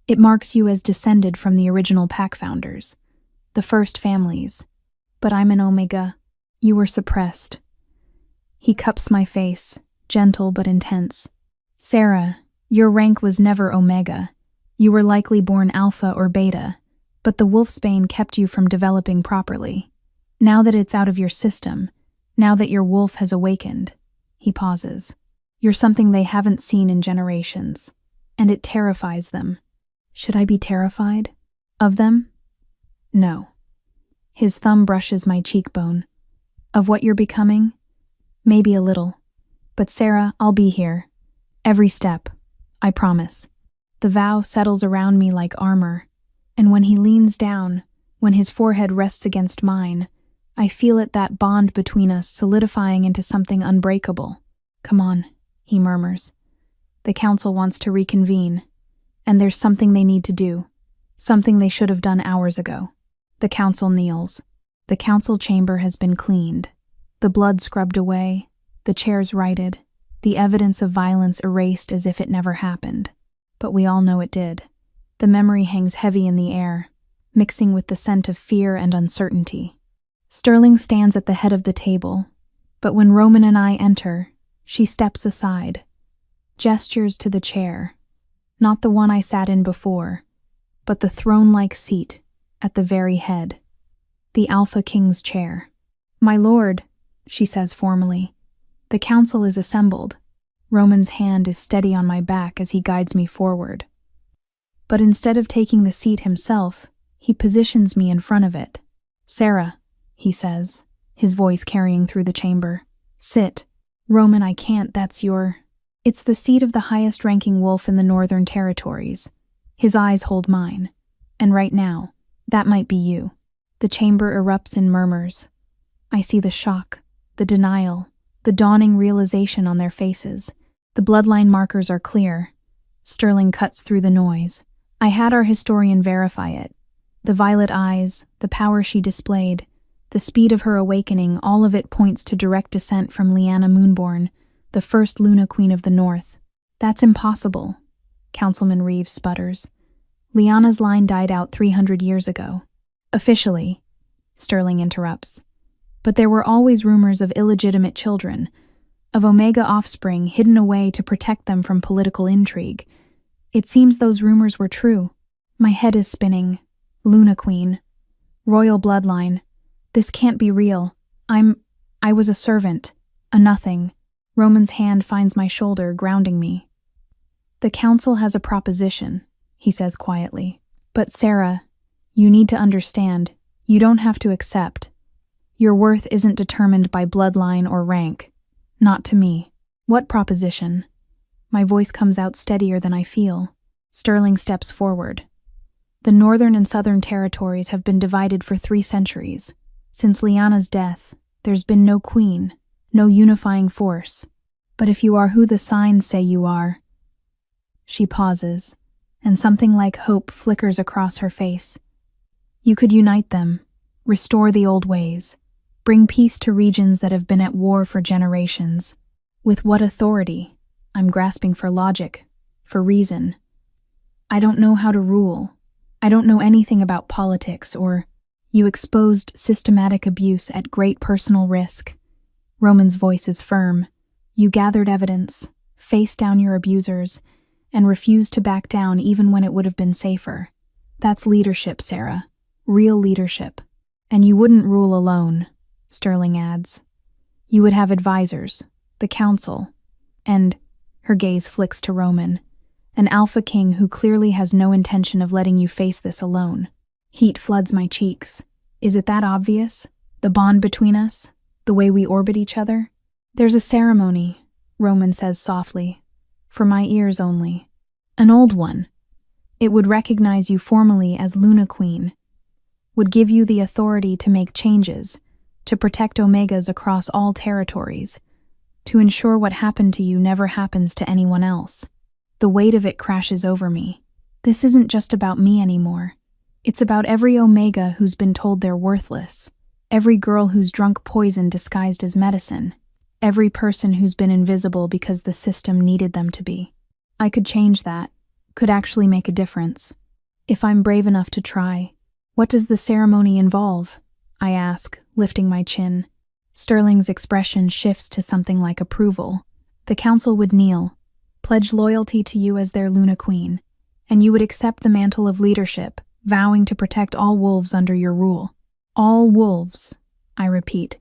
It marks you as descended from the original pack founders, the first families. But I'm an Omega. You were suppressed. He cups my face, gentle but intense. Sarah, your rank was never Omega. You were likely born Alpha or Beta, but the wolfsbane kept you from developing properly. Now that it's out of your system, now that your wolf has awakened, he pauses. You're something they haven't seen in generations, and it terrifies them. Should I be terrified? Of them? No. His thumb brushes my cheekbone. Of what you're becoming? Maybe a little. But Sarah, I'll be here. Every step. I promise. The vow settles around me like armor, and when he leans down, when his forehead rests against mine, I feel that bond between us solidifying into something unbreakable. Come on, he murmurs. The council wants to reconvene, and there's something they need to do, something they should have done hours ago. The council kneels. The council chamber has been cleaned, the blood scrubbed away, the chairs righted, the evidence of violence erased as if it never happened. But we all know it did. The memory hangs heavy in the air, mixing with the scent of fear and uncertainty. Sterling stands at the head of the table, but when Roman and I enter, she steps aside, gestures to the chair, not the one I sat in before, but the throne-like seat at the very head, the Alpha King's chair. My lord, she says formally, the council is assembled. Roman's hand is steady on my back as he guides me forward. But instead of taking the seat himself, he positions me in front of it. Sarah, he says, his voice carrying through the chamber. Sit. Roman, I can't, that's your... It's the seat of the highest-ranking wolf in the Northern Territories. His eyes hold mine. And right now, that might be you. The chamber erupts in murmurs. I see the shock, the denial, the dawning realization on their faces. The bloodline markers are clear. Sterling cuts through the noise. I had our historian verify it. The violet eyes, the power she displayed, the speed of her awakening, all of it points to direct descent from Lyanna Moonborn, the first Luna Queen of the North. That's impossible, Councilman Reeves sputters. Lyanna's line died out 300 years ago. Officially, Sterling interrupts. But there were always rumors of illegitimate children, of Omega offspring hidden away to protect them from political intrigue. It seems those rumors were true. My head is spinning. Luna Queen. Royal bloodline. This can't be real. I was a servant. A nothing. Roman's hand finds my shoulder, grounding me. The council has a proposition, he says quietly. But Sarah, you need to understand, you don't have to accept. Your worth isn't determined by bloodline or rank. Not to me. What proposition? My voice comes out steadier than I feel. Sterling steps forward. The northern and southern territories have been divided for 3 centuries. Since Lyanna's death, there's been no queen, no unifying force. But if you are who the signs say you are... She pauses, and something like hope flickers across her face. You could unite them, restore the old ways, bring peace to regions that have been at war for generations. With what authority? I'm grasping for logic, for reason. I don't know how to rule. I don't know anything about politics or... You exposed systematic abuse at great personal risk. Roman's voice is firm. You gathered evidence, faced down your abusers, and refused to back down even when it would have been safer. That's leadership, Sarah. Real leadership. And you wouldn't rule alone, Sterling adds. You would have advisors, the council, and, her gaze flicks to Roman, an alpha king who clearly has no intention of letting you face this alone. Heat floods my cheeks. Is it that obvious? The bond between us? The way we orbit each other? There's a ceremony, Roman says softly, for my ears only. An old one. It would recognize you formally as Luna Queen, would give you the authority to make changes, to protect Omegas across all territories, to ensure what happened to you never happens to anyone else. The weight of it crashes over me. This isn't just about me anymore. It's about every Omega who's been told they're worthless, every girl who's drunk poison disguised as medicine, every person who's been invisible because the system needed them to be. I could change that, could actually make a difference. If I'm brave enough to try. What does the ceremony involve? I ask, lifting my chin. Sterling's expression shifts to something like approval. The council would kneel, pledge loyalty to you as their Luna Queen, and you would accept the mantle of leadership, vowing to protect all wolves under your rule. All wolves, I repeat.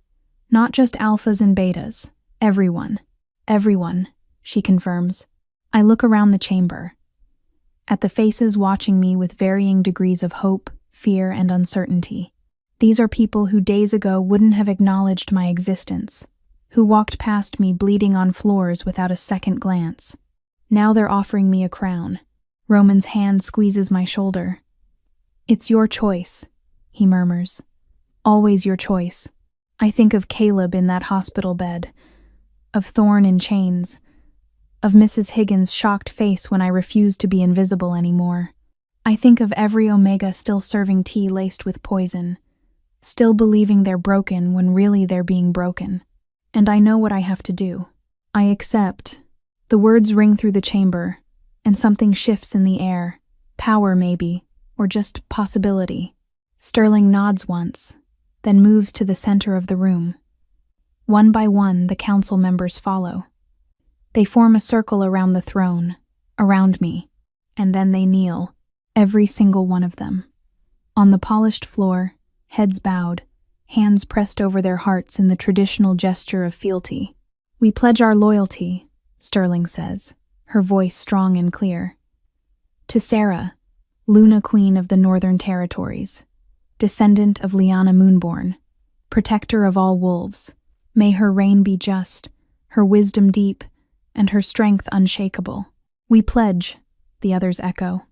Not just alphas and betas. Everyone. Everyone, she confirms. I look around the chamber, at the faces watching me with varying degrees of hope, fear, and uncertainty. These are people who days ago wouldn't have acknowledged my existence, who walked past me bleeding on floors without a second glance. Now they're offering me a crown. Roman's hand squeezes my shoulder. It's your choice, he murmurs. Always your choice. I think of Caleb in that hospital bed, of Thorne in chains, of Mrs. Higgins' shocked face when I refused to be invisible anymore. I think of every Omega still serving tea laced with poison, still believing they're broken when really they're being broken. And I know what I have to do. I accept. The words ring through the chamber, and something shifts in the air. Power, maybe, or just possibility. Sterling nods once, then moves to the center of the room. One by one, the council members follow. They form a circle around the throne, around me, and then they kneel, every single one of them. On the polished floor, heads bowed, hands pressed over their hearts in the traditional gesture of fealty. We pledge our loyalty, Sterling says, her voice strong and clear. To Sarah, Luna Queen of the Northern Territories, descendant of Lyanna Moonborn, protector of all wolves. May her reign be just, her wisdom deep, and her strength unshakable. We pledge, the others echo.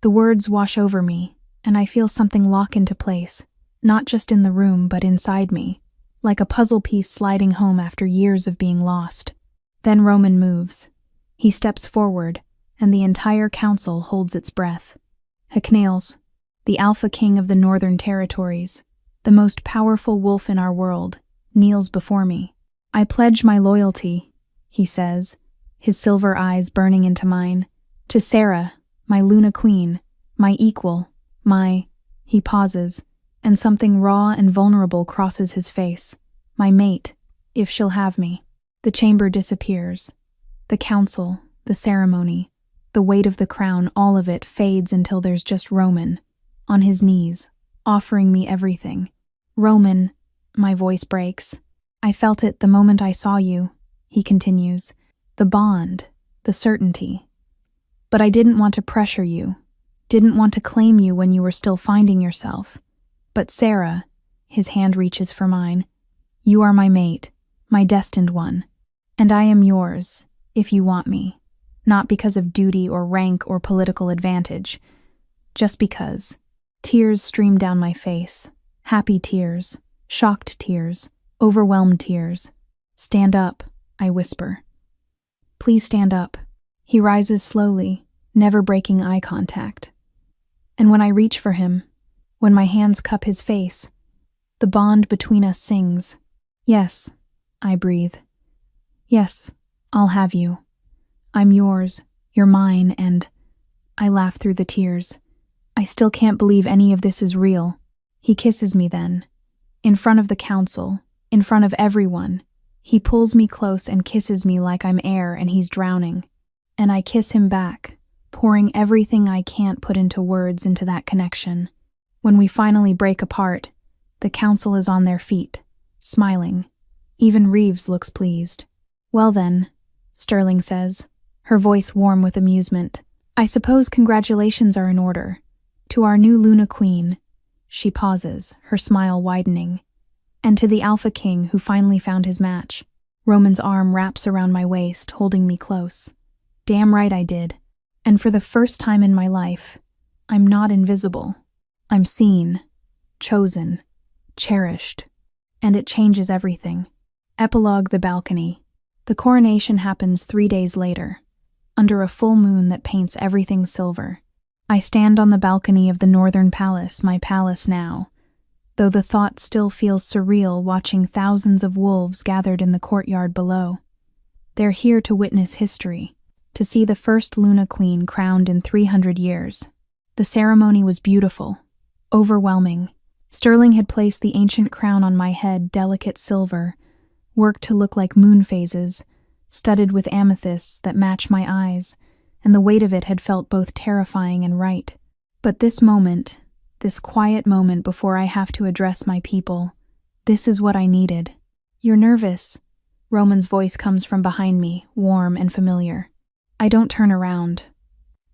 The words wash over me, and I feel something lock into place, not just in the room but inside me, like a puzzle piece sliding home after years of being lost. Then Roman moves. He steps forward, and the entire council holds its breath. Hacknails, the Alpha King of the Northern Territories, the most powerful wolf in our world, kneels before me. I pledge my loyalty, he says, his silver eyes burning into mine, to Sarah, my Luna Queen, my equal, he pauses, and something raw and vulnerable crosses his face, my mate, if she'll have me. The chamber disappears. The council, the ceremony, the weight of the crown, all of it fades until there's just Roman, on his knees, offering me everything. Roman, my voice breaks. I felt it the moment I saw you, he continues. The bond, the certainty. But I didn't want to pressure you, didn't want to claim you when you were still finding yourself. But Sarah, his hand reaches for mine, you are my mate, my destined one. And I am yours, if you want me, not because of duty or rank or political advantage, just because. Tears stream down my face, happy tears, shocked tears, overwhelmed tears. Stand up, I whisper. Please stand up. He rises slowly, never breaking eye contact. And when I reach for him, when my hands cup his face, the bond between us sings. Yes, I breathe. Yes, I'll have you. I'm yours, you're mine, and I laugh through the tears. I still can't believe any of this is real. He kisses me then. In front of the council, in front of everyone. He pulls me close and kisses me like I'm air and he's drowning. And I kiss him back, pouring everything I can't put into words into that connection. When we finally break apart, the council is on their feet, smiling. Even Reeves looks pleased. Well then, Sterling says, her voice warm with amusement, I suppose congratulations are in order. To our new Luna Queen. She pauses, her smile widening. And to the Alpha King who finally found his match. Roman's arm wraps around my waist, holding me close. Damn right I did. And for the first time in my life, I'm not invisible. I'm seen, chosen, cherished. And it changes everything. Epilogue: The balcony. The coronation happens 3 days later, under a full moon that paints everything silver. I stand on the balcony of the Northern Palace, my palace now, though the thought still feels surreal watching thousands of wolves gathered in the courtyard below. They're here to witness history, to see the first Luna Queen crowned in 300 years. The ceremony was beautiful, overwhelming. Sterling had placed the ancient crown on my head, delicate silver, worked to look like moon phases, studded with amethysts that match my eyes, and the weight of it had felt both terrifying and right. But this moment, this quiet moment before I have to address my people, this is what I needed. You're nervous. Roman's voice comes from behind me, warm and familiar. I don't turn around.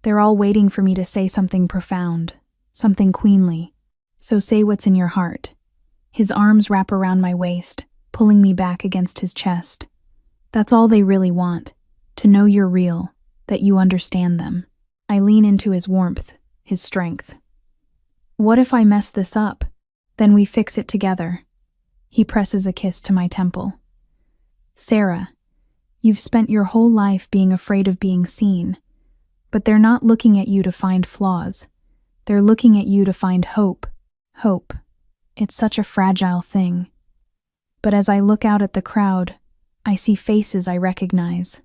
They're all waiting for me to say something profound, something queenly. So say what's in your heart. His arms wrap around my waist, pulling me back against his chest. That's all they really want, to know you're real, that you understand them. I lean into his warmth, his strength. What if I mess this up? Then we fix it together. He presses a kiss to my temple. Sarah, you've spent your whole life being afraid of being seen, but they're not looking at you to find flaws. They're looking at you to find hope. Hope. It's such a fragile thing. But as I look out at the crowd, I see faces I recognize.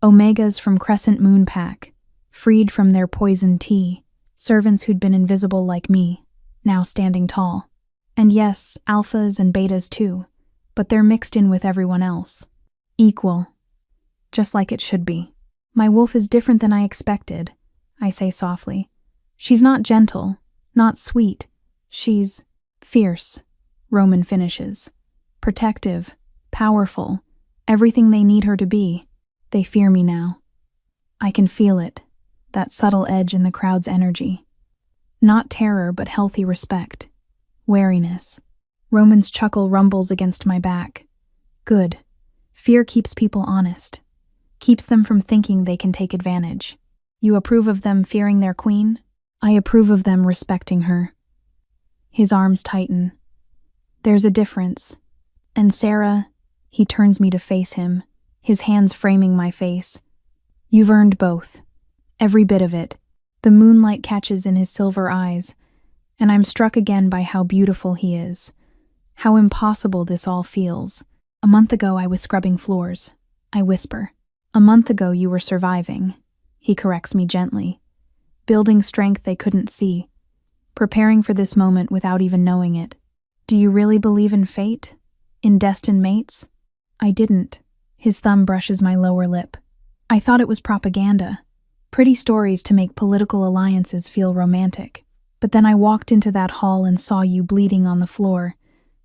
Omegas from Crescent Moon Pack, freed from their poison tea, servants who'd been invisible like me, now standing tall. And yes, alphas and betas too, but they're mixed in with everyone else. Equal. Just like it should be. My wolf is different than I expected, I say softly. She's not gentle, not sweet. She's fierce, Roman finishes. Protective, powerful, everything they need her to be. They fear me now. I can feel it, that subtle edge in the crowd's energy. Not terror, but healthy respect. Wariness. Roman's chuckle rumbles against my back. Good. Fear keeps people honest. Keeps them from thinking they can take advantage. You approve of them fearing their queen? I approve of them respecting her. His arms tighten. There's a difference. And Sarah, he turns me to face him, his hands framing my face. You've earned both. Every bit of it. The moonlight catches in his silver eyes, and I'm struck again by how beautiful he is. How impossible this all feels. A month ago I was scrubbing floors. I whisper. A month ago you were surviving. He corrects me gently. Building strength they couldn't see. Preparing for this moment without even knowing it. Do you really believe in fate? In destined mates? I didn't. His thumb brushes my lower lip. I thought it was propaganda. Pretty stories to make political alliances feel romantic. But then I walked into that hall and saw you bleeding on the floor,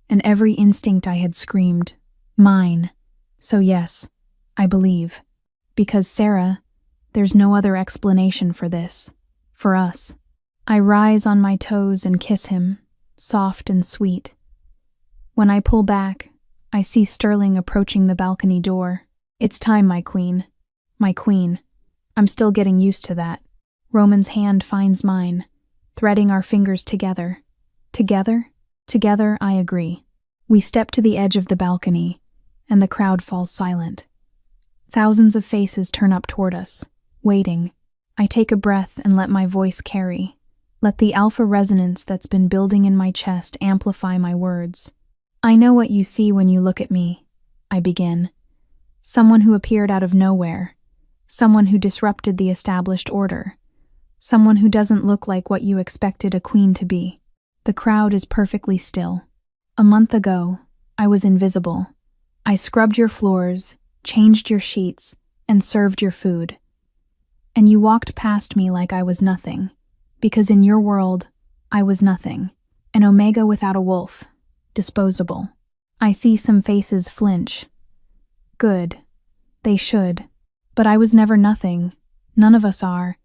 and every instinct I had screamed, mine. So yes, I believe. Because Sarah, there's no other explanation for this. For us. I rise on my toes and kiss him, soft and sweet. When I pull back, I see Sterling approaching the balcony door. It's time, my queen. My queen. I'm still getting used to that. Roman's hand finds mine, threading our fingers together. Together? Together, I agree. We step to the edge of the balcony, and the crowd falls silent. Thousands of faces turn up toward us, waiting. I take a breath and let my voice carry. Let the alpha resonance that's been building in my chest amplify my words. I know what you see when you look at me, I begin. Someone who appeared out of nowhere. Someone who disrupted the established order. Someone who doesn't look like what you expected a queen to be. The crowd is perfectly still. A month ago, I was invisible. I scrubbed your floors, changed your sheets, and served your food. And you walked past me like I was nothing, because in your world, I was nothing. An omega without a wolf. Disposable. I see some faces flinch. Good. They should. But I was never nothing. None of us are.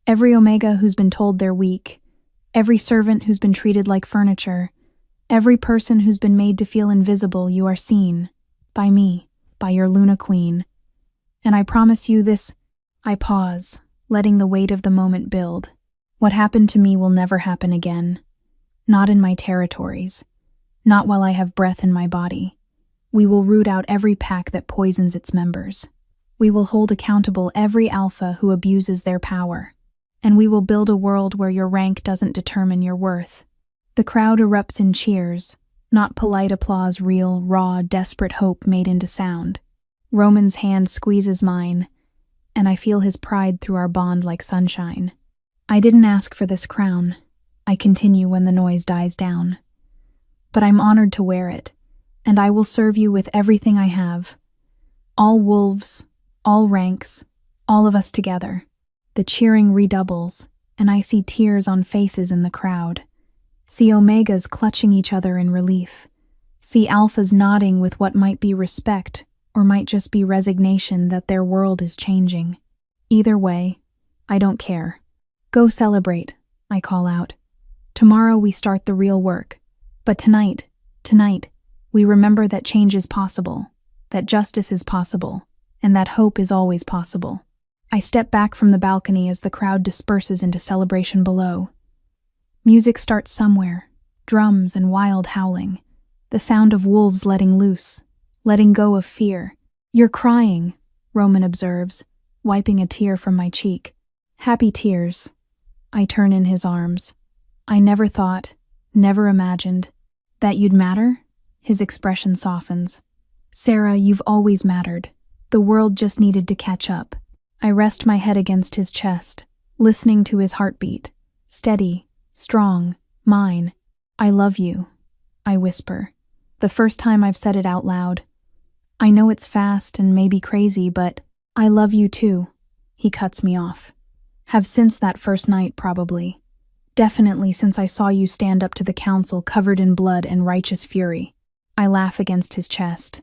Every omega who's been told they're weak. Every servant who's been treated like furniture. Every person who's been made to feel invisible, you are seen. By me. By your Luna Queen. And I promise you this. I pause, letting the weight of the moment build. What happened to me will never happen again. Not in my territories. Not while I have breath in my body. We will root out every pack that poisons its members. We will hold accountable every alpha who abuses their power. And we will build a world where your rank doesn't determine your worth. The crowd erupts in cheers, not polite applause, real, raw, desperate hope made into sound. Roman's hand squeezes mine, and I feel his pride through our bond like sunshine. I didn't ask for this crown. I continue when the noise dies down. But I'm honored to wear it, and I will serve you with everything I have. All wolves, all ranks, all of us together. The cheering redoubles, and I see tears on faces in the crowd. See omegas clutching each other in relief. See alphas nodding with what might be respect, or might just be resignation that their world is changing. Either way, I don't care. Go celebrate, I call out. Tomorrow we start the real work. But tonight, we remember that change is possible, that justice is possible, and that hope is always possible. I step back from the balcony as the crowd disperses into celebration below. Music starts somewhere, drums and wild howling, the sound of wolves letting loose, letting go of fear. You're crying, Roman observes, wiping a tear from my cheek. Happy tears. I turn in his arms. I never thought, never imagined, that you'd matter? His expression softens. Sarah, you've always mattered. The world just needed to catch up. I rest my head against his chest, listening to his heartbeat. Steady, strong, mine. I love you, I whisper. The first time I've said it out loud. I know it's fast and maybe crazy, but I love you too. He cuts me off. Have since that first night, probably. Definitely since I saw you stand up to the council covered in blood and righteous fury. I laugh against his chest.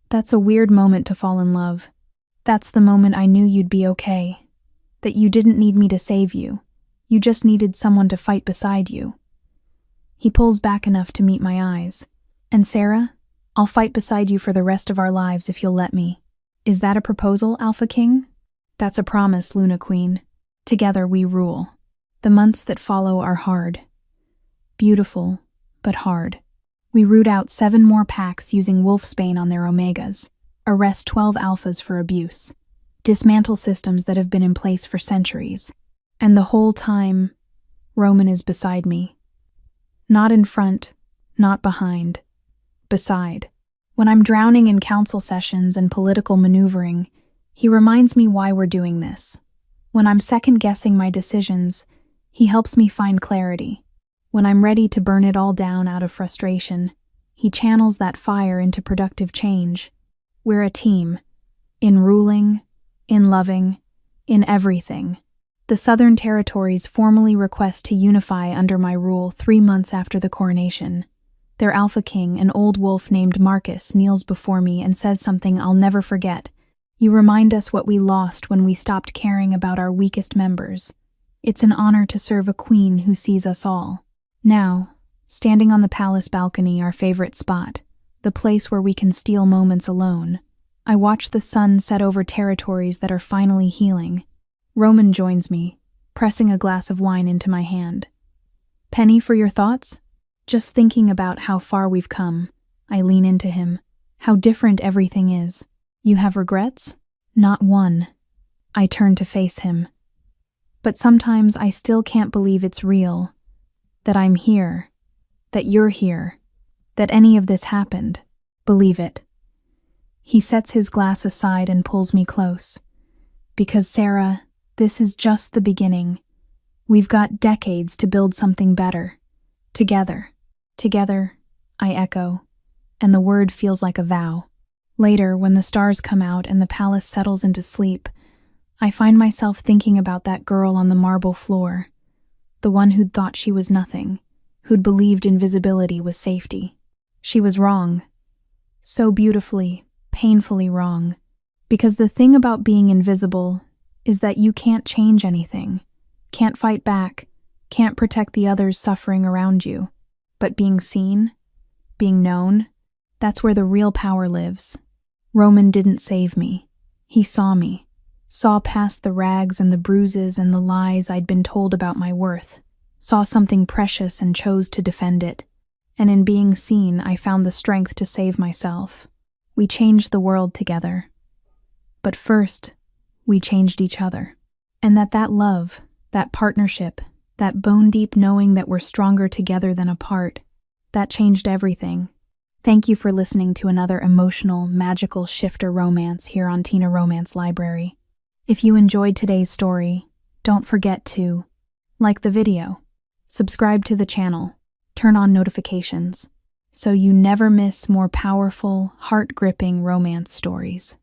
That's a weird moment to fall in love. That's the moment I knew you'd be okay. That you didn't need me to save you. You just needed someone to fight beside you. He pulls back enough to meet my eyes. And Sarah, I'll fight beside you for the rest of our lives if you'll let me. Is that a proposal, Alpha King? That's a promise, Luna Queen. Together we rule. The months that follow are hard. Beautiful, but hard. We root out 7 more packs using wolfsbane on their omegas, arrest 12 alphas for abuse, dismantle systems that have been in place for centuries. And the whole time, Roman is beside me. Not in front, not behind. Beside. When I'm drowning in council sessions and political maneuvering, he reminds me why we're doing this. When I'm second-guessing my decisions, he helps me find clarity. When I'm ready to burn it all down out of frustration, he channels that fire into productive change. We're a team. In ruling, in loving, in everything. The Southern Territories formally request to unify under my rule 3 months after the coronation. Their Alpha King, an old wolf named Marcus, kneels before me and says something I'll never forget. You remind us what we lost when we stopped caring about our weakest members. It's an honor to serve a queen who sees us all. Now, standing on the palace balcony, our favorite spot, the place where we can steal moments alone, I watch the sun set over territories that are finally healing. Roman joins me, pressing a glass of wine into my hand. Penny, for your thoughts? Just thinking about how far we've come, I lean into him. How different everything is. You have regrets? Not one. I turn to face him. But sometimes I still can't believe it's real. That I'm here. That you're here. That any of this happened. Believe it. He sets his glass aside and pulls me close. Because, Sarah, this is just the beginning. We've got decades to build something better. Together. Together, I echo, and the word feels like a vow. Later, when the stars come out and the palace settles into sleep, I find myself thinking about that girl on the marble floor. The one who'd thought she was nothing, who'd believed invisibility was safety. She was wrong. So beautifully, painfully wrong. Because the thing about being invisible is that you can't change anything, can't fight back, can't protect the others suffering around you. But being seen, being known, that's where the real power lives. Roman didn't save me. He saw me, saw past the rags and the bruises and the lies I'd been told about my worth, saw something precious and chose to defend it. And in being seen, I found the strength to save myself. We changed the world together. But first, we changed each other. And that love, that partnership, that bone-deep knowing that we're stronger together than apart, that changed everything. Thank you for listening to another emotional, magical shifter romance here on Tina Romance Library. If you enjoyed today's story, don't forget to like the video, subscribe to the channel, turn on notifications, so you never miss more powerful, heart-gripping romance stories.